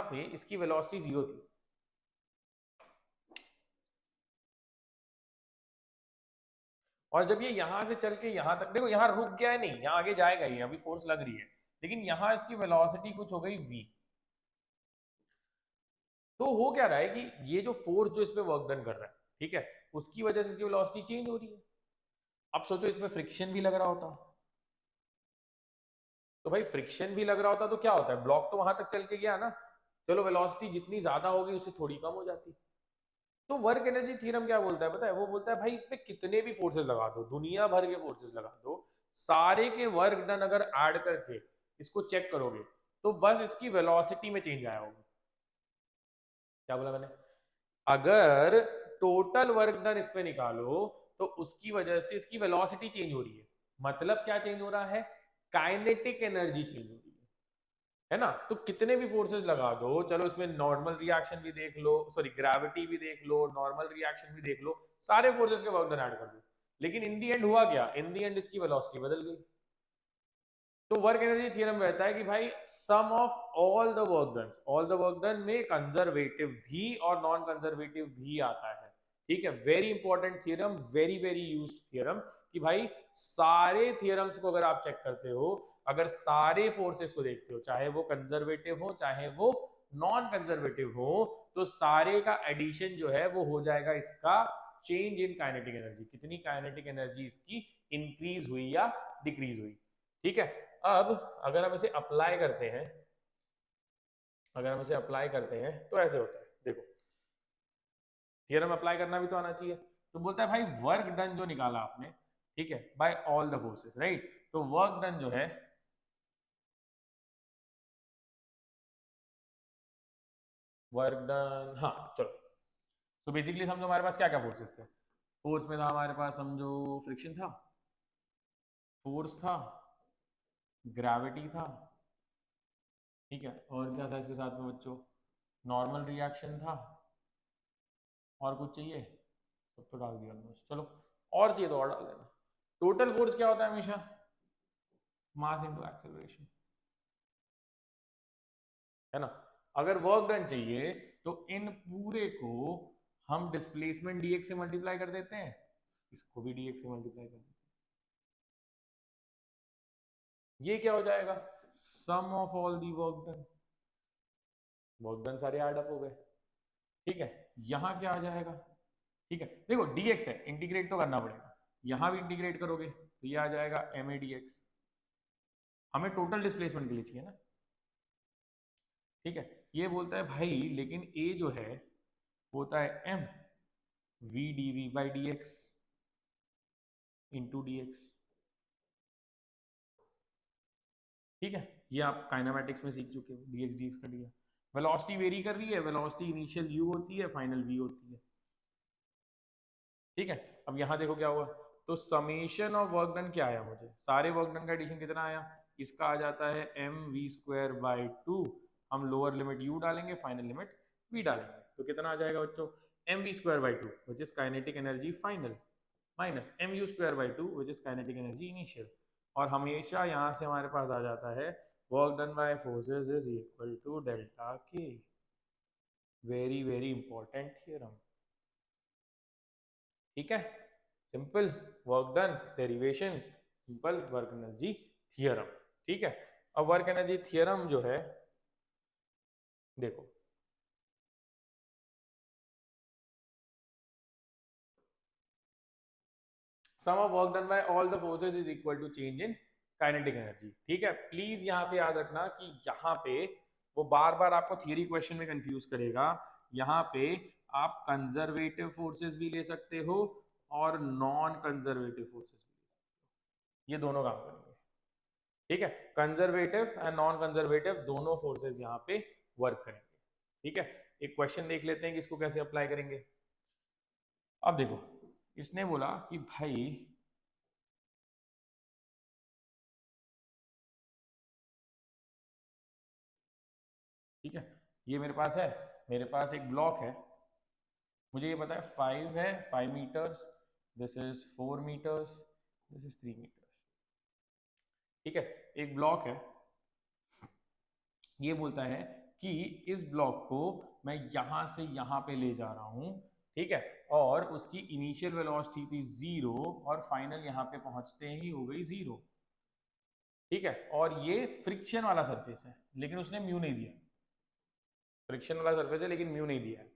पे इसकी वेलोसिटी 0 थी, और जब ये यहां से चल के यहां तक, देखो यहां रुक गया है नहीं, यहां आगे जाएगा ही, अभी फोर्स लग रही है, लेकिन यहां इसकी वेलोसिटी कुछ हो गई v। तो हो क्या रहा है कि ये जो फोर्स जो इस पे वर्क डन कर रहा है, ठीक है, उसकी वजह से इसकी वेलोसिटी चेंज हो रही है। अब सोचो इसमें फ्रिक्शन भी लग रहा होता, तो भाई फ्रिक्शन भी लग रहा होता तो क्या होता है, ब्लॉक तो वहां तक चल के गया ना, चलो वेलोसिटी जितनी ज्यादा होगी उससे थोड़ी कम हो जाती। तो वर्क एनर्जी थ्योरम क्या बोलता है पता है, वो बोलता है भाई इस पे कितने भी फोर्सेस लगा दो, दुनिया भर के फोर्सेस लगा दो, सारे के वर्क डन अगर ऐड करके इसको चेक करोगे तो बस इसकी वेलोसिटी में चेंज आया होगा। क्या बोला मैंने, अगर टोटल वर्क डन इस पे निकालो तो उसकी वजह से इसकी वेलोसिटी चेंज हो रही है, मतलब क्या चेंज हो रहा है, काइनेटिक एनर्जी चेंज हो रही है ना। तो कितने भी फोर्सेस लगा दो, चलो इसमें नॉर्मल रिएक्शन भी देख लो, सॉरी ग्रेविटी भी देख लो, नॉर्मल रिएक्शन भी देख लो, सारे फोर्सेस के वर्क डन ऐड कर दो, लेकिन इन दी एंड हुआ क्या, इन दी एंड इसकी वेलोसिटी बदल गई। तो वर्क एनर्जी थ्योरम कहता है कि भाई sum of all the work done, all the work done में कंजर्वेटिव भी और नॉन कंजर्वेटिव भी आता है, ठीक है। Very important theorem, very very used theorem, कि भाई सारे थ्योरम्स को अगर आप चेक करते हो, अगर सारे फोर्सेस को देखते हो, चाहे वो कंजर्वेटिव हो चाहे वो नॉन कंजर्वेटिव हो, तो सारे का एडिशन जो है वो हो जाएगा इसका चेंज इन काइनेटिक एनर्जी, कितनी काइनेटिक एनर्जी इसकी इंक्रीज हुई या डिक्रीज हुई, ठीक है। अब अगर हम इसे अप्लाई करते हैं, अगर हम इसे अप्लाई करते हैं तो ऐसे होता है, देखो थियरम अप्लाई करना भी तो आना चाहिए। तो बोलता है भाई वर्क डन जो निकाला आपने, ठीक है, by all the forces, right, तो वर्क डन जो है, वर्क डन, हाँ चलो, तो बेसिकली समझो हमारे पास क्या क्या फोर्सेस थे। फोर्स में था हमारे पास, समझो फ्रिक्शन था, फोर्स था, ग्रेविटी था, ठीक है, और क्या था इसके साथ में बच्चों, नॉर्मल रिएक्शन था, और कुछ चाहिए, सब तो डाल दिया ऑलमोस्ट, चलो और चाहिए तो और डाल देना। टोटल फोर्स क्या होता है हमेशा, मास इनटू एक्सेलरेशन, है ना। अगर वर्क डन चाहिए तो इन पूरे को हम डिस्प्लेसमेंट dx से मल्टीप्लाई कर देते हैं, इसको भी dx से मल्टीप्लाई कर देते हैं, ये क्या हो जाएगा, sum of all the work done, work done सारे ऐड अप हो गए, ठीक है। यहां क्या आ जाएगा, ठीक है, देखो dx है, इंटीग्रेट तो करना पड़ेगा, यहां भी इंटीग्रेट करोगे तो ये आ जाएगा ma dx, हमें टोटल डिस्प्लेसमेंट के लिए चाहिए ना, ठीक है। ये बोलता है भाई लेकिन a जो है होता है m v dv by D x into D x, ठीक है, ये आप काइनेमेटिक्स में सीख चुके हो, dx dx का दिया। वेलोसिटी वेरी कर रही है, वेलोसिटी इनिशियल u होती है, फाइनल v होती है, ठीक है। अब यहां देखो क्या हुआ, तो समेशन ऑफ वर्क डन क्या आया, मुझे सारे वर्क डन का एडिशन कितना आया, इसका आ जाता है M V square by two, हम लोअर लिमिट u डालेंगे, फाइनल लिमिट v डालेंगे, तो कितना आ जाएगा बच्चों, M V square by two which is kinetic energy final, minus M U square by two which is kinetic energy initial, और हमेशा यहाँ से हमारे पास आ जाता है work done by forces is equal to delta K, very very important theorem, ठीक है। Simple work done derivation, simple work energy theorem, ठीक है। अब वर्क एनर्जी थियरम जो है, देखो sum of work done by all the forces is equal to change in kinetic energy, ठीक है। प्लीज यहाँ पे याद रखना कि यहाँ पे वो बार बार आपको थियरी क्वेश्चन में कंफ्यूज करेगा, यहाँ पे आप कंजर्वेटिव फोर्सेस भी ले सकते हो और नॉन कंजर्वेटिव फोर्सेस भी ले सकते हो, ये दोनों काम करेंगे। ठीक है, कंजर्वेटिव एंड नॉन कंजर्वेटिव दोनों फोर्सेस यहाँ पे वर्क करेंगे। ठीक है, एक क्वेश्चन देख लेते हैं कि इसको कैसे अप्लाई करेंगे। अब देखो, इसने बोला कि भाई ठीक है, ये मेरे पास है, मेरे पास एक ब्लॉक है, मुझे ये पता है 5 है, 5 metres, this is 4 metres, this is 3 metres. ठीक है, एक ब्लॉक है, ये बोलता है कि इस ब्लॉक को मैं यहां से यहां पे ले जा रहा हूं। ठीक है, और उसकी इनिशियल वेलोसिटी थी 0 और फाइनल यहां पे पहुंचते ही हो गई 0। ठीक है, और ये फ्रिक्शन वाला सरफेस है, लेकिन उसने म्यू नहीं दिया। फ्रिक्शन वाला सरफेस है लेकिन म्यू नहीं दिया है।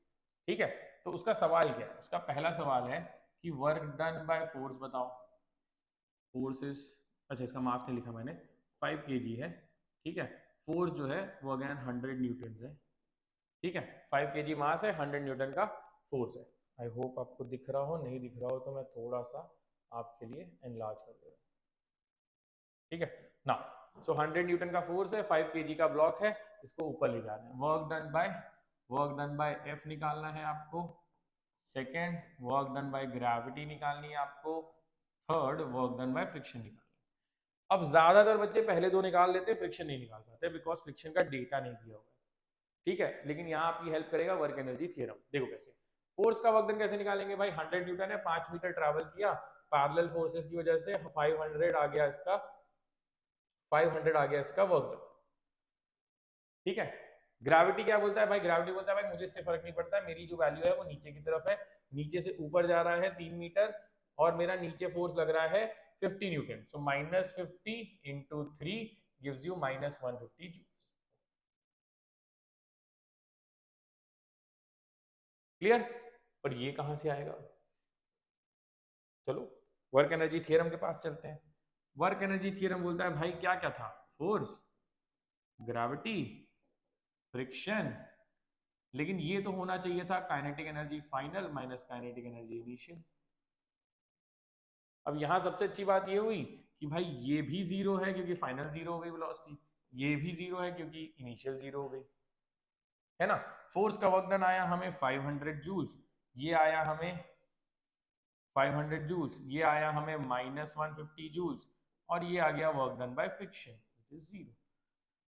ठीक है, तो उसका सवाल क्या है? उसका पहला सवाल है कि वर्क डन बाय फोर्स बताओ। फोर्स इज, अच्छा इसका मास नहीं लिखा मैंने, 5 kg है। ठीक है, फोर्स जो है वो अगेन 100 न्यूटन है। ठीक है, 5 kg मास है, 100 न्यूटन का फोर्स है। आई होप आपको दिख रहा हो, नहीं दिख रहा हो तो मैं थोड़ा सा आपके लिए एनलार्ज कर दे रहा हूँ। ठीक है ना, सो 100 न्यूटन का फोर्स है, 5 kg का ब्लॉक है, इसको ऊपर ले जाना है। वर्क डन बाय एफ निकालना है आपको। Second, work done by gravity निकालनी है आपको। Third, work done by friction निकालना है। अब ज्यादातर बच्चे पहले दो निकाल लेते हैं, फ्रिक्शन नहीं निकाल पाते बिकॉज फ्रिक्शन का डेटा नहीं दिया हुआ है। ठीक है, लेकिन यहाँ आपकी हेल्प करेगा वर्क एनर्जी थ्योरम। देखो कैसे, फोर्स का वर्क डन कैसे निकालेंगे भाई, 100 न्यूटन है, 5 मीटर ट्रैवल किया, पैरेलल फोर्सेस की वजह से 500 आ गया इसका, 500 आ गया इसका वर्क डन। ठीक है, ग्रेविटी क्या बोलता है भाई, ग्रेविटी बोलता है भाई मुझे इससे फर्क नहीं पड़ता, मेरी जो वैल्यू है वो नीचे की तरफ है, नीचे से ऊपर जा रहा है 3 मीटर, और मेरा नीचे फोर्स लग रहा है 50 Newton, so -50 into 3 gives you -150 joule. Clear? पर ये कहां से आएगा? चलो वर्क एनर्जी थ्योरम के पास चलते हैं। वर्क एनर्जी थ्योरम बोलता है भाई क्या क्या था, फोर्स, ग्रेविटी, फ्रिक्शन, लेकिन ये तो होना चाहिए था kinetic energy final minus kinetic energy initial. अब यहां सबसे अच्छी बात ये हुई कि भाई ये भी 0 है क्योंकि फाइनल 0 हो गई वेलोसिटी, ये भी 0 है क्योंकि इनिशियल 0 हो गई, है ना। फोर्स का वर्क डन आया हमें 500 जूल्स, ये आया हमें 500 जूल्स, ये आया हमें -150 जूल्स, और ये आ गया work done by friction which is 0।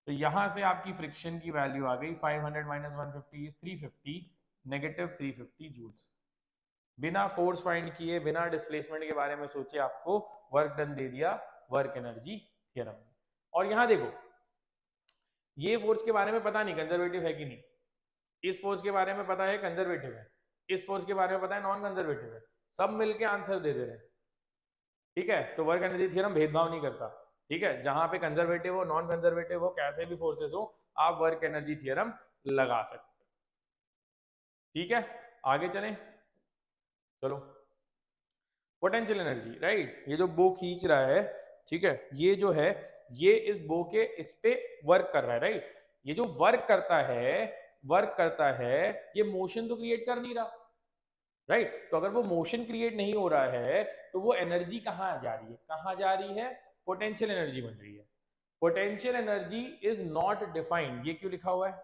तो यहां से आपकी फ्रिक्शन की वैल्यू आ गई 500 माइनस 150 इज 350, नेगेटिव 350 जूल्स। बिना फोर्स फाइंड किए, बिना डिस्प्लेसमेंट के बारे में सोचे, आपको वर्क डन दे दिया वर्क एनर्जी थ्योरम। और यहां देखो, ये फोर्स के बारे में पता नहीं कंजर्वेटिव है कि नहीं, इस फोर्स के बारे में पता है कंजर्वेटिव है, इस फोर्स के बारे में पता है नॉन कंजर्वेटिव है, सब मिलके आंसर दे दे रहे हैं। ठीक है, तो वर्क एनर्जी थ्योरम भेदभाव नहीं करता। ठीक है, जहां पे कंजर्वेटिव हो, नॉन कंजर्वेटिव हो, कैसे भी फोर्सेस हो, आप वर्क एनर्जी थ्योरम लगा सकते हो। ठीक है, आगे चलें, चलो। पोटेंशियल एनर्जी, राइट, ये जो बो खींच रहा है, ठीक है, ये जो है, ये इस बो के इस पे वर्क कर रहा है, राइट। ये जो वर्क करता है, ये मोशन तो क्रिएट कर नहीं रहा, राइट। तो अगर वो मोशन क्रिएट नहीं हो रहा है तो वो एनर्जी कहाँ जा रही है, कहाँ जा रही है, पोटेंशियल एनर्जी बन रही है। Potential energy is not defined, ये क्यों लिखा हुआ है,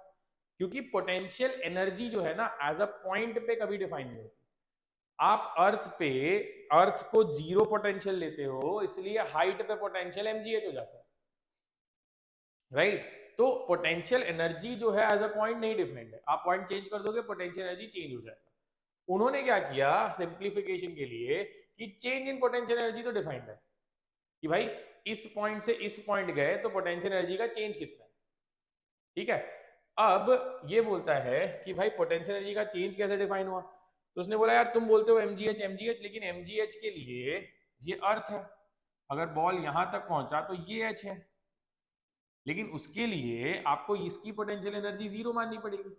क्योंकि पोटेंशियल एनर्जी जो है ना एज अ पॉइंट पे कभी डिफाइन नहीं होती। आप अर्थ को 0 पोटेंशियल लेते हो, इसलिए हाइट पे पोटेंशियल mgh हो जाता है, राइट। तो पोटेंशियल एनर्जी जो है एज अ पॉइंट नहीं डिफाइंड है, आप पॉइंट चेंज कर दोगे पोटेंशियल एनर्जी चेंज हो जाएगा। उन्होंने क्या किया सिंप्लीफिकेशन के लिए कि चेंज इन पोटेंशियल एनर्जी तो डिफाइंड है, कि भाई इस पॉइंट से इस पॉइंट गए तो पोटेंशियल एनर्जी का चेंज कितना है। ठीक है, अब ये बोलता है कि भाई पोटेंशियल एनर्जी का चेंज कैसे डिफाइन हुआ, तो उसने बोला यार तुम बोलते हो mgh, लेकिन mgh के लिए ये अर्थ है, अगर बॉल यहां तक पहुंचा तो ये h है, लेकिन उसके लिए आपको इसकी पोटेंशियल एनर्जी 0 माननी पड़ेगी,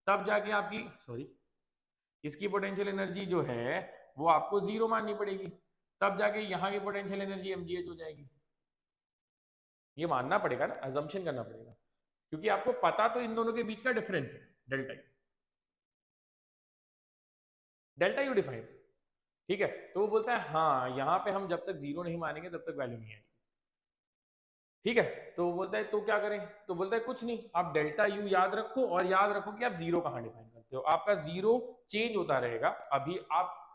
तब जाके आपकी, सॉरी, इसकी पोटेंशियल एनर्जी जो है वो आपको 0 माननी पड़ेगी, तब जाके यहाँ की पोटेंशियल एनर्जी mgh हो जाएगी। ये मानना पड़ेगा ना, अजम्पशन करना पड़ेगा, क्योंकि आपको पता तो इन दोनों के बीच का डिफरेंस है डेल्टा। डेल्टा यू डिफाइंड, ठीक है। तो वो बोलता है हाँ यहाँ पे हम जब तक जीरो नहीं मानेंगे तब तक वैल्यू नहीं आएगी, ठीक है। तो वो बोलता है तो क्या करें, तो बोलता है कुछ नहीं, आप डेल्टा यू याद रखो और याद रखो कि आप जीरो कहाँ डिफाइन करते हो। आपका जीरो चेंज होता रहेगा,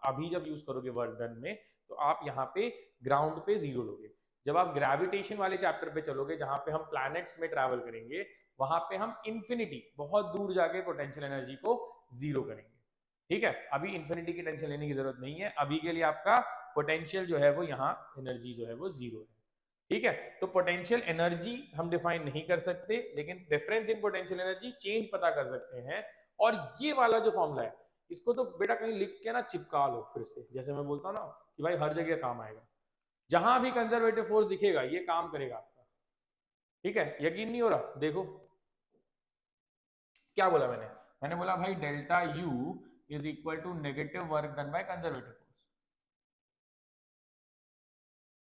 अभी जब यूज करोगे वर्क डन में तो आप यहाँ पे ग्राउंड पे जीरो लोगे। जब आप ग्रेविटेशन वाले चैप्टर पे चलोगे जहां पे हम प्लैनेट्स में ट्रैवल करेंगे, वहां पे हम इन्फिनिटी बहुत दूर जाके पोटेंशियल एनर्जी को जीरो करेंगे, ठीक है। अभी इन्फिनिटी की टेंशन लेने की जरूरत नहीं है, अभी के लिए आपका पोटेंशियल जो है वो यहाँ एनर्जी जो है वो जीरो है, ठीक है। तो पोटेंशियल एनर्जी हम डिफाइन नहीं कर सकते, लेकिन difference in potential energy change पता कर सकते हैं। और ये वाला जो फॉर्मूला है इसको तो बेटा कहीं लिख के ना चिपका लो फिर से, जैसे मैं बोलता हूँ ना कि भाई हर जगह काम आएगा, जहां भी कंजर्वेटिव फोर्स दिखेगा ये काम करेगा आपका, ठीक है। यकीन नहीं हो रहा, देखो क्या बोला मैंने, मैंने बोला भाई delta U is equal to negative work done by conservative force,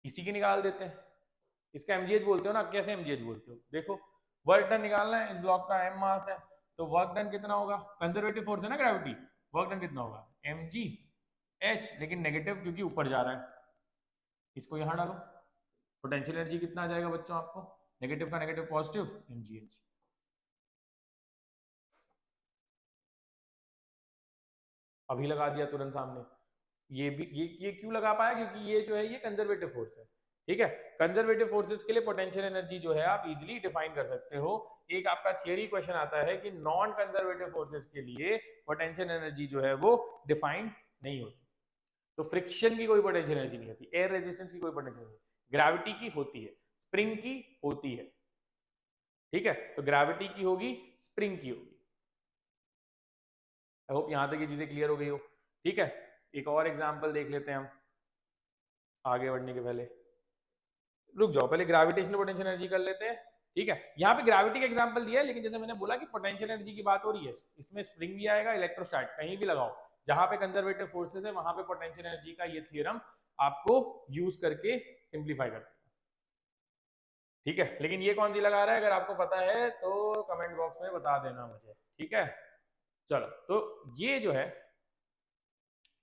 इसी की निकाल देते हैं। इसका एमजीएच बोलते हो ना, कैसे एमजीएच बोलते हो, देखो वर्क डन निकालना है, इस ब्लॉक का एम मास है तो वर्क डन कितना होगा, कंजर्वेटिव फोर्स है ना ग्रेविटी, वर्क डन कितना होगा एम जी एच, लेकिन नेगेटिव क्योंकि ऊपर जा रहा है, इसको यहां डालो। पोटेंशियल एनर्जी कितना आ जाएगा बच्चों आपको, नेगेटिव का negative positive M G H. अभी लगा दिया तुरंत सामने, ये भी ये क्यों लगा पाया, क्योंकि ये जो है ये कंजर्वेटिव फोर्स है, ठीक है। कंजर्वेटिव फोर्सेस के लिए पोटेंशियल एनर्जी जो है आप इजीली डिफाइन कर सकते हो। एक आपका थियरी क्वेश्चन आता है कि नॉन कंजर्वेटिव फोर्सेस के लिए पोटेंशियल एनर्जी जो है वो डिफाइंड नहीं होती। तो फ्रिक्शन की कोई पोटेंशियल एनर्जी नहीं होती, एयर रेजिस्टेंस की कोई पोटेंशियल नहीं, ग्रेविटी की होती है, स्प्रिंग की होती है, ठीक है। तो ग्रेविटी की होगी, स्प्रिंग की होगी। आई होप यहां तक ये चीजें क्लियर हो गई हो, ठीक है। एक और एग्जांपल देख लेते हैं हम आगे बढ़ने के पहले, रुक जाओ पहले ग्रेविटेशनल पोटेंशियल एनर्जी कर लेते हैं, ठीक है। यहाँ पे ग्रेविटी का एग्जांपल दिया है, लेकिन जैसे मैंने बोला कि पोटेंशियल एनर्जी की बात हो रही है, इसमें स्प्रिंग भी आएगा, इलेक्ट्रोस्टैट, कहीं भी लगाओ जहां पे कंजर्वेटिव फोर्सेस है वहां पे पोटेंशियल एनर्जी का ये थ्योरम आपको यूज करके सिंप्लीफाई करते हैं, ठीक है। लेकिन ये कौन सी लगा रहा है, अगर आपको पता है तो कमेंट बॉक्स में बता देना मुझे, ठीक है। चलो तो ये जो है,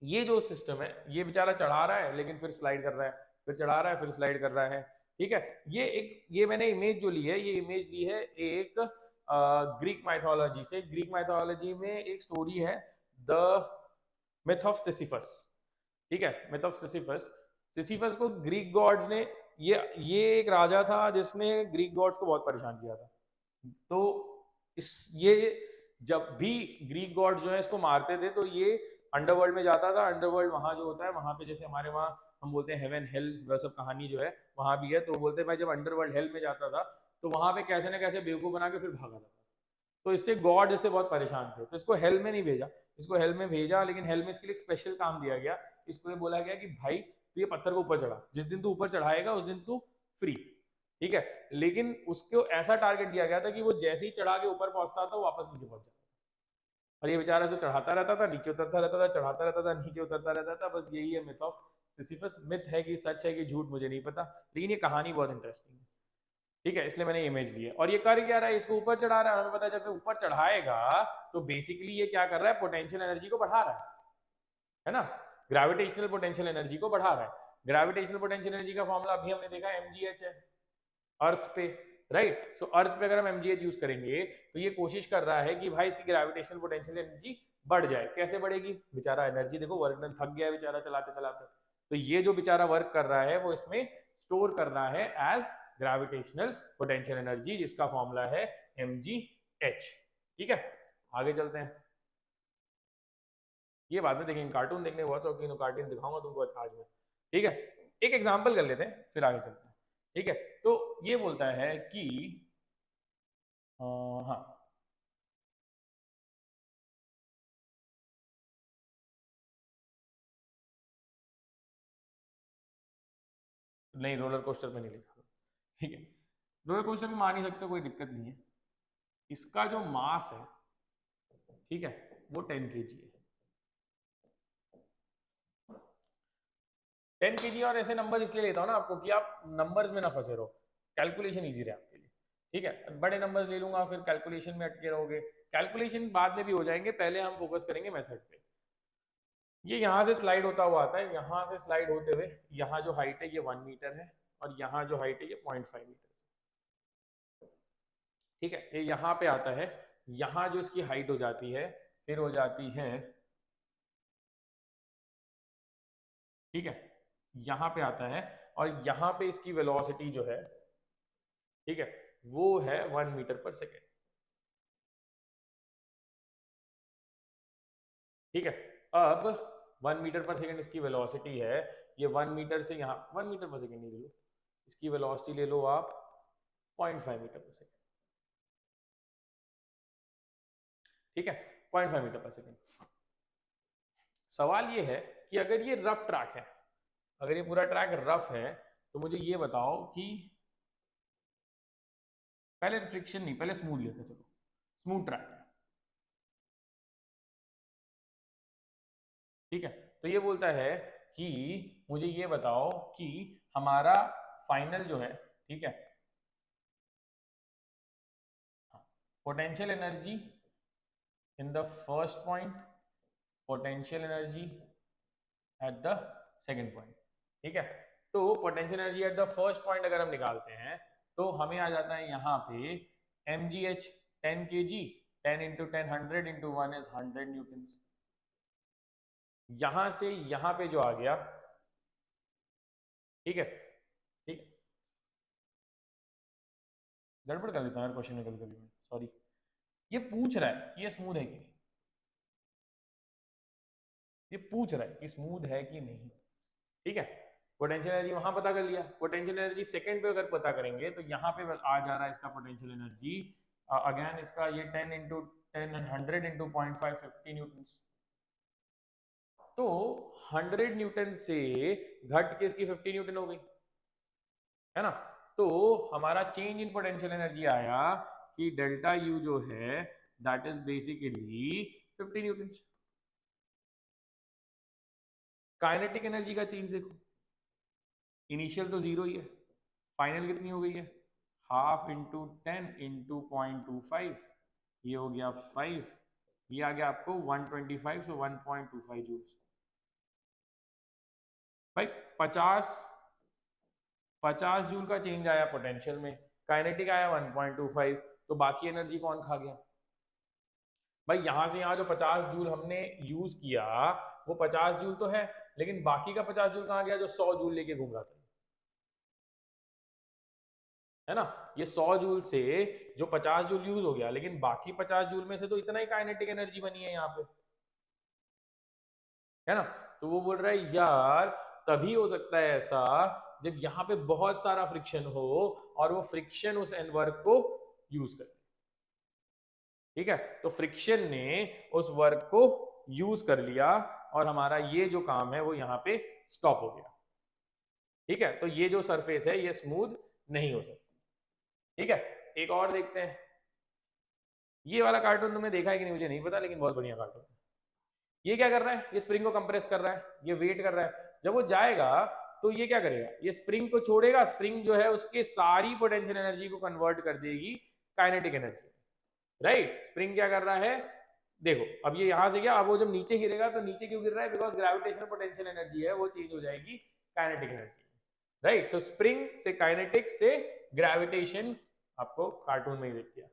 ये जो सिस्टम है ये बेचारा चढ़ा रहा है लेकिन फिर स्लाइड कर रहा है, फिर चढ़ा रहा है फिर स्लाइड कर रहा है, ठीक है। ये मैंने इमेज जो ली है, ये इमेज ली है एक ग्रीक माइथोलॉजी से। ग्रीक माइथोलॉजी में एक स्टोरी है, द मिथ ऑफ सिसिफस, ठीक है। मिथ ऑफ सिसिफस, सिसिफस को ग्रीक गॉड्स ने, ये एक राजा था जिसने ग्रीक गॉड्स को बहुत परेशान किया था। तो ये जब भी ग्रीक गॉड्स जो है इसको मारते थे तो ये अंडरवर्ल्ड में जाता था। अंडरवर्ल्ड वहां जो होता है वहां पे जैसे हमारे वहाँ हम बोलते हैं हेवन हेल, वह सब कहानी जो है वहां भी है। तो बोलते हैं भाई जब अंडरवर्ल्ड हेल में जाता था तो वहां पे कैसे ना कैसे बेवकूफ बना के फिर भागा था। तो इससे गॉड इससे बहुत परेशान थे, तो इसको हेल में नहीं भेजा, इसको हेल में भेजा, लेकिन हेल में इसके लिए एक स्पेशल काम दिया गया। इसको ये बोला गया कि भाई तू ये पत्थर को ऊपर चढ़ा, जिस दिन तू ऊपर चढ़ाएगा उस दिन तू फ्री, ठीक है। लेकिन उसको ऐसा टारगेट दिया गया था कि वो जैसे ही चढ़ा के ऊपर पहुंचता था वो वापस नीचे पहुंच जाता था, और ये बेचारा इसको चढ़ाता रहता था, नीचे उतरता रहता था, चढ़ाता रहता था, नीचे उतरता रहता था। बस यही है मिथ ऑफ सिसिफस। मिथ है कि सच है कि झूठ मुझे नहीं पता, लेकिन ये कहानी बहुत इंटरेस्टिंग है, ठीक है। इसलिए मैंने इमेज ली है। और ये कर क्या रहा है, इसको ऊपर चढ़ा रहा है, हमें पता है जब ऊपर चढ़ाएगा तो बेसिकली ये क्या कर रहा है, पोटेंशियल एनर्जी को बढ़ा रहा है ना, ग्रेविटेशनल पोटेंशियल एनर्जी को बढ़ा रहा है। ग्रेविटेशनल पोटेंशियल एनर्जी का फॉर्मूला अभी हमने देखा mgh है अर्थ पे, राइट। सो अर्थ पे अगर हम mgh यूज करेंगे तो ये कोशिश कर रहा है कि भाई इसकी ग्रेविटेशनल पोटेंशियल एनर्जी बढ़ जाए। कैसे बढ़ेगी, बेचारा एनर्जी देखो, वर्क डन थक गया है बेचारा चलाते चलाते, तो ये जो बेचारा वर्क कर रहा है वो इसमें स्टोर कर रहा है एज ग्रेविटेशनल पोटेंशियल एनर्जी, जिसका फॉर्मूला है mgh, ठीक है। आगे चलते हैं, ये बाद में देखेंगे, कार्टून देखने बहुत शौकीन हो, कार्टून दिखाऊंगा तुमको आज में, ठीक है। एक एग्जांपल कर लेते हैं फिर आगे चलते हैं, ठीक है। तो ये बोलता है कि हाँ नहीं, रोलर कोस्टर पे नहीं लिखा, ठीक है। रोलर कोस्टर पे मान ही सकते हो, कोई दिक्कत नहीं है। इसका जो मास है, ठीक है, वो 10 kg है, 10 kg। और ऐसे नंबर इसलिए लेता हूँ ना आपको कि आप नंबर्स में ना फंसे रहो, कैलकुलेशन ईजी रहे आपके लिए, ठीक है। बड़े नंबर्स ले लूंगा फिर कैलकुलेशन में अटके रहोगे, कैलकुलेशन बाद में भी हो जाएंगे, पहले हम फोकस करेंगे मेथड पे। ये यहाँ से स्लाइड होता हुआ आता है, यहाँ से स्लाइड होते हुए यहाँ जो हाइट है ये 1 मीटर है और यहाँ जो हाइट है ये 0.5 मीटर। ठीक है, ये यहाँ पे आता है, यहाँ जो इसकी हाइट हो जाती है फिर हो जाती है, ठीक है, यहाँ पे आता है और यहाँ पे इसकी वेलोसिटी जो है, ठीक है, वो है 1 मीटर पर सेकेंड। ठीक है, अब 1 मीटर पर सेकेंड इसकी वेलोसिटी है, ये 1 मीटर से यहाँ 1 मीटर पर सेकेंड नहीं ले लो, इसकी वेलोसिटी ले लो आप 0.5 मीटर पर सेकेंड। ठीक है, 0.5 मीटर पर सेकेंड। सवाल ये है कि अगर ये रफ ट्रैक है, अगर ये पूरा ट्रैक रफ है, तो मुझे ये बताओ कि पहले फ्रिक्शन नहीं, पहले स्मूथ लेते, चलो स्मूथ ट्रैक है। ठीक है, तो ये बोलता है कि मुझे ये बताओ कि हमारा फाइनल जो है, ठीक है, potential energy in the first point, potential energy at the second point. ठीक है, तो potential energy at the first point अगर हम निकालते हैं तो हमें आ जाता है यहाँ पे mgh 10 kg, 10 into 10 100 into 1 is 100 Newton. यहां से यहां पे जो आ गया, ठीक है, ठीक, गड़बड़ कर देता हूँ यार क्वेश्चन में कभी कभी, सॉरी। ये पूछ रहा है कि ये स्मूथ है कि नहीं, ये पूछ रहा है कि स्मूथ है कि नहीं। ठीक है, पोटेंशियल एनर्जी वहां पता कर लिया, पोटेंशियल एनर्जी सेकंड पे अगर पता करेंगे तो यहाँ पे आ जा रहा है इसका पोटेंशियल एनर्जी, अगेन इसका ये 10 इंटू 10 100 इंटू 0.5 50 न्यूटन। तो 100 न्यूटन से घट के इसकी 50 न्यूटन हो गई, है ना। तो हमारा चेंज इन पोटेंशियल एनर्जी आया कि डेल्टा यू जो है that is basically 50 Newton. Kinetic energy का चेंज देखो, इनिशियल तो जीरो ही है, फाइनल कितनी हो गई है, हाफ इंटू 10 इंटू 0.25, ये हो गया 5, ये आ गया आपको 125, सो 1.25 जूल्स। भाई 50 जूल का चेंज आया पोटेंशियल में, काइनेटिक आया 1.25, तो बाकी एनर्जी कौन खा गया। भाई यहां से यहाँ जो 50 जूल हमने यूज किया वो 50 जूल तो है, लेकिन बाकी का 50 जूल कहाँ गया जो 100 जूल लेके घूम रहा था, है ना। ये 100 जूल से जो 50 जूल यूज हो गया, लेकिन बाकी 50 जूल में से तो इतना ही काइनेटिक एनर्जी बनी है यहाँ पे, है ना। तो वो बोल रहा है यार तभी हो सकता है ऐसा जब यहाँ पे बहुत सारा फ्रिक्शन हो और वो फ्रिक्शन उस वर्क को यूज करे। ठीक है, तो फ्रिक्शन ने उस वर्क को यूज कर लिया और हमारा ये जो काम है वो यहाँ पे स्टॉप हो गया। ठीक है, तो ये जो सरफेस है ये स्मूथ नहीं हो सकती। ठीक है, एक और देखते हैं। ये वाला कार्टून तुमने देखा है कि नहीं मुझे नहीं पता, लेकिन बहुत बढ़िया कार्टून है। ये क्या कर रहा है, ये स्प्रिंग को कंप्रेस कर रहा है, ये वेट कर रहा है, जब वो जाएगा तो ये क्या करेगा, ये स्प्रिंग को छोड़ेगा, स्प्रिंग जो है उसके सारी पोटेंशियल एनर्जी को कन्वर्ट कर देगी काइनेटिक एनर्जी। राइट, स्प्रिंग क्या कर रहा है, देखो अब ये यहां से गया, अब वो जब नीचे गिरेगा तो नीचे क्यों गिर रहा है, बिकॉज ग्रेविटेशनल पोटेंशियल एनर्जी है वो चेंज हो जाएगी काइनेटिक एनर्जी। राइट, सो स्प्रिंग से काइनेटिक से ग्रेविटेशन आपको कार्टून में ही दिख गया।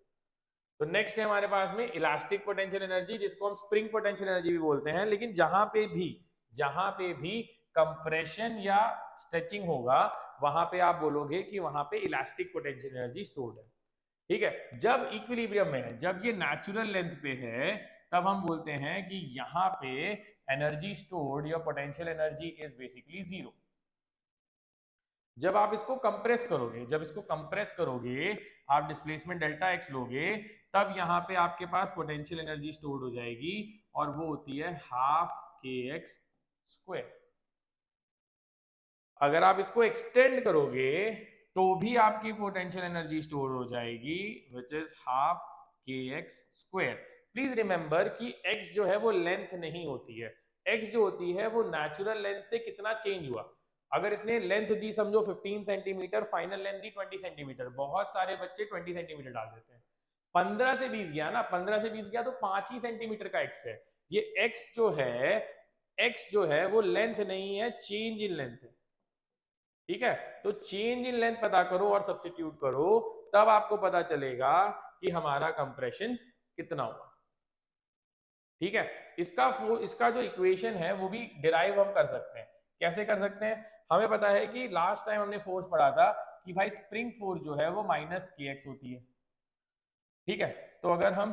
तो नेक्स्ट है हमारे पास में इलास्टिक पोटेंशियल एनर्जी, जिसको हम स्प्रिंग पोटेंशियल एनर्जी भी बोलते हैं, लेकिन जहां पे भी कंप्रेशन या स्ट्रेचिंग होगा वहां पे आप बोलोगे कि वहां पे इलास्टिक पोटेंशियल एनर्जी स्टोर्ड है। ठीक है, जब इक्विलिब्रियम में है, जब ये नेचुरल लेंथ पे है, तब हम बोलते हैं कि यहाँ पे एनर्जी स्टोर्ड या potential energy is basically zero. जब आप इसको कंप्रेस करोगे, जब इसको कंप्रेस करोगे, आप डिस्प्लेसमेंट डेल्टा एक्स लोगे, तब यहाँ पे आपके पास पोटेंशियल एनर्जी स्टोर्ड हो जाएगी और वो होती है हाफ के एक्स स्क्वायर। अगर आप इसको एक्सटेंड करोगे तो भी आपकी पोटेंशियल एनर्जी स्टोर हो जाएगी, विच इज हाफ के एक्स स्क्वायर। प्लीज रिमेंबर कि x जो है वो लेंथ नहीं होती है, x जो होती है वो नेचुरल लेंथ से कितना चेंज हुआ। अगर इसने लेंथ दी समझो 15 सेंटीमीटर, फाइनल लेंथ दी 20 सेंटीमीटर, बहुत सारे बच्चे 20 सेंटीमीटर डाल देते हैं। 15 से 20 गया ना, 15 से 20 गया तो 5 ही सेंटीमीटर का x है। ये x जो है एक्स जो है वो लेंथ नहीं है, चेंज इन लेंथ है। ठीक है, तो चेंज इन लेंथ पता करो और सब्स्टिट्यूट करो, तब आपको पता चलेगा कि हमारा कंप्रेशन कितना हुआ। ठीक है, इसका जो इक्वेशन है वो भी डिराइव हम कर सकते हैं। कैसे कर सकते हैं? हमें पता है कि लास्ट टाइम हमने फोर्स पढ़ा था कि भाई स्प्रिंग फोर्स जो है वो माइनस के एक्स होती है। ठीक है, तो अगर हम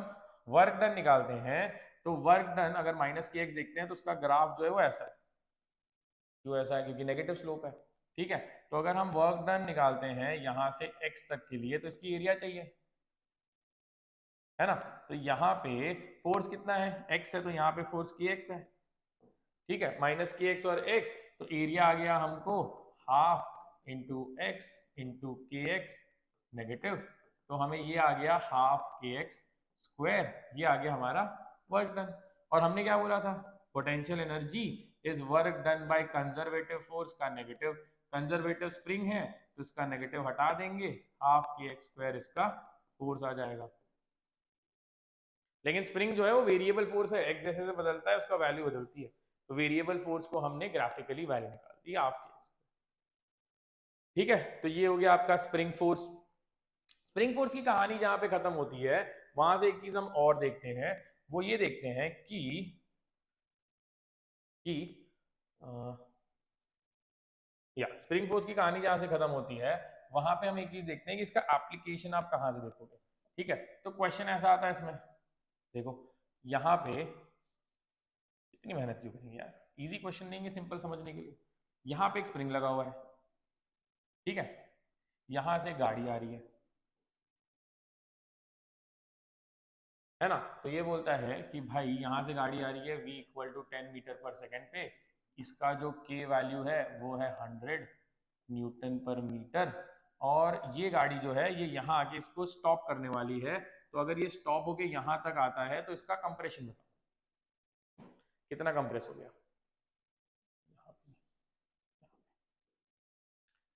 वर्क डन निकालते हैं तो वर्क डन अगर माइनस के एक्स देखते हैं तो उसका ग्राफ जो है वो ऐसा है। क्यों ऐसा है? क्योंकि नेगेटिव स्लोप है। ठीक है, तो अगर हम वर्क डन निकालते हैं यहां से एक्स तक के लिए तो इसकी एरिया चाहिए, है ना? तो यहाँ पे फोर्स कितना है? एक्स है, तो यहाँ पे फोर्स के एक्स है। ठीक है, माइनस के एक्स और एक्स, तो एरिया आ गया हमको हाफ इंटू एक्स इंटू के एक्स नेगेटिव, तो हमें ये आ गया हाफ के एक्स स्क्वायर, ये आ गया हमारा वर्क डन। और हमने क्या बोला था? Potential energy is work done by conservative force का नेगेटिव, कंजर्वेटिव स्प्रिंग है तो इसका नेगेटिव हटा देंगे, हाफ के एक्स स्क्वायर इसका फोर्स आ जाएगा। लेकिन स्प्रिंग जो है वो वेरिएबल फोर्स है, एक्स जैसे से बदलता है उसका वैल्यू बदलती है, तो वेरिएबल फोर्स को हमने ग्राफिकली वैल्यू निकाल दी हाफ के। ठीक है, तो ये हो गया आपका स्प्रिंग फोर्स। स्प्रिंग फोर्स की कहानी जहां पे खत्म होती है वहां से एक चीज हम और देखते हैं, वो ये देखते हैं कि या स्प्रिंग फोर्स की कहानी जहां से खत्म होती है वहां पे हम एक चीज देखते हैं कि इसका एप्लीकेशन आप कहां से देखोगे। ठीक है, तो क्वेश्चन ऐसा आता है इसमें, देखो यहाँ पे इतनी मेहनत क्यों करेंगे यार, इजी क्वेश्चन लेंगे सिंपल समझने के लिए। यहाँ पे एक स्प्रिंग लगा हुआ है, ठीक है, यहां से गाड़ी आ रही है ना? तो ये बोलता है कि भाई यहां से गाड़ी आ रही है v इक्वल टू 10 मीटर पर सेकेंड पे, इसका जो k वैल्यू है वो है 100 न्यूटन पर मीटर, और ये गाड़ी जो है ये यहाँ आके इसको स्टॉप करने वाली है, तो अगर ये स्टॉप होके यहाँ तक आता है तो इसका कंप्रेशन बताओ कितना कंप्रेस हो गया।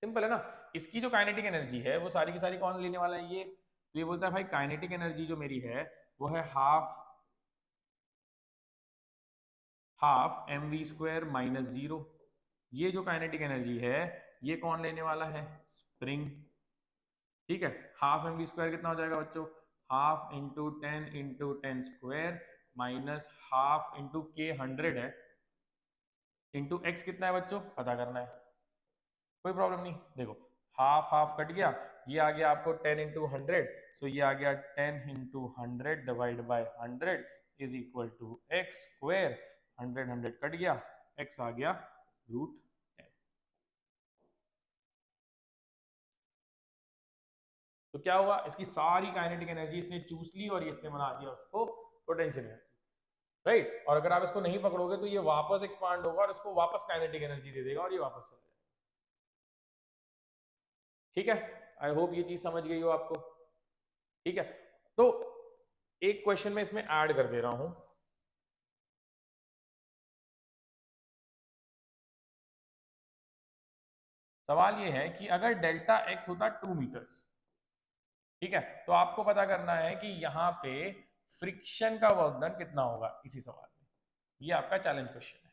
सिंपल है ना? इसकी जो काइनेटिक एनर्जी है वो सारी की सारी कौन लेने वाला है? ये। तो ये बोलता है भाई काइनेटिक एनर्जी जो मेरी है वो है half M V square minus zero. ये जो काइनेटिक एनर्जी है ये कौन लेने वाला है? स्प्रिंग। ठीक है, हाफ एम वी स्क्वायर कितना हो जाएगा बच्चों? Half into 10 square minus half into के 100 है, इंटू एक्स कितना है बच्चों पता करना है। कोई प्रॉब्लम नहीं, देखो हाफ हाफ कट गया, ये आ गया आपको 10 इंटू 100, सो ये आ गया 10 into 100 divide by 100 is equal to X square, 100 cut गया, एक्स आ गया √10। तो क्या हुआ? इसकी सारी काइनेटिक एनर्जी इसने चूस ली और ये इसने बना दिया उसको पोटेंशियल एनर्जी, राइट? और अगर आप इसको नहीं पकड़ोगे तो ये वापस एक्सपांड होगा और इसको वापस काइनेटिक एनर्जी दे देगा और ये वापस चला जाएगा। ठीक है, आई होप ये चीज समझ गई हो आपको। ठीक है, तो एक क्वेश्चन में इसमें ऐड कर दे रहा हूं, सवाल ये है कि अगर डेल्टा एक्स होता 2 मीटर्स, ठीक है, तो आपको पता करना है कि यहाँ पे फ्रिक्शन का वर्क डन कितना होगा इसी सवाल में। ये आपका चैलेंज क्वेश्चन है।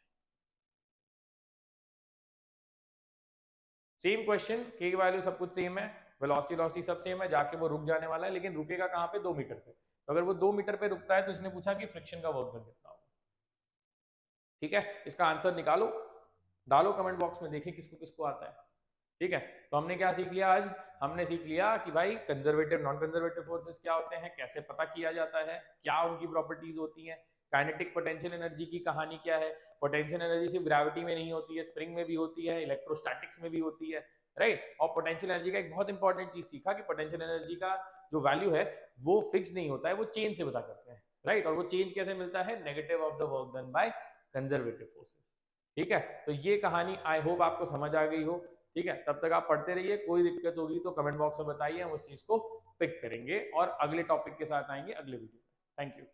सेम क्वेश्चन, के की वैल्यू सब कुछ सेम है, वेलोसिटी लॉसिटी सब सेम है, जाके वो रुक जाने वाला है, लेकिन रुकेगा कहाँ पे? 2 मीटर पे। तो अगर वो 2 मीटर पे रुकता है तो इसने पूछा कि फ्रिक्शन का वर्क डन कितना होगा। ठीक है, इसका आंसर निकालो, डालो कमेंट बॉक्स में, देखें किसको किसको आता है। ठीक है, तो हमने क्या सीख लिया आज? हमने सीख लिया कि भाई कंजर्वेटिव नॉन कंजर्वेटिव फोर्सेस क्या होते हैं, कैसे पता किया जाता है, क्या उनकी प्रॉपर्टीज होती हैं, काइनेटिक पोटेंशियल एनर्जी की कहानी क्या है, पोटेंशियल एनर्जी सिर्फ ग्रेविटी में नहीं होती है, स्प्रिंग में भी होती है, इलेक्ट्रोस्टैटिक्स में भी होती है, राइट? और पोटेंशियल एनर्जी का एक बहुत इंपॉर्टेंट चीज सीखा कि पोटेंशियल एनर्जी का जो वैल्यू है वो फिक्स नहीं होता है, वो चेंज से पता करते हैं, राइट? और वो चेंज कैसे मिलता है? Negative of the work done by conservative forces. ठीक है, तो ये कहानी आई होप आपको समझ आ गई हो। ठीक है, तब तक आप पढ़ते रहिए, कोई दिक्कत होगी तो कमेंट बॉक्स में बताइए, हम उस चीज को पिक करेंगे और अगले टॉपिक के साथ आएंगे अगले वीडियो में। Thank you.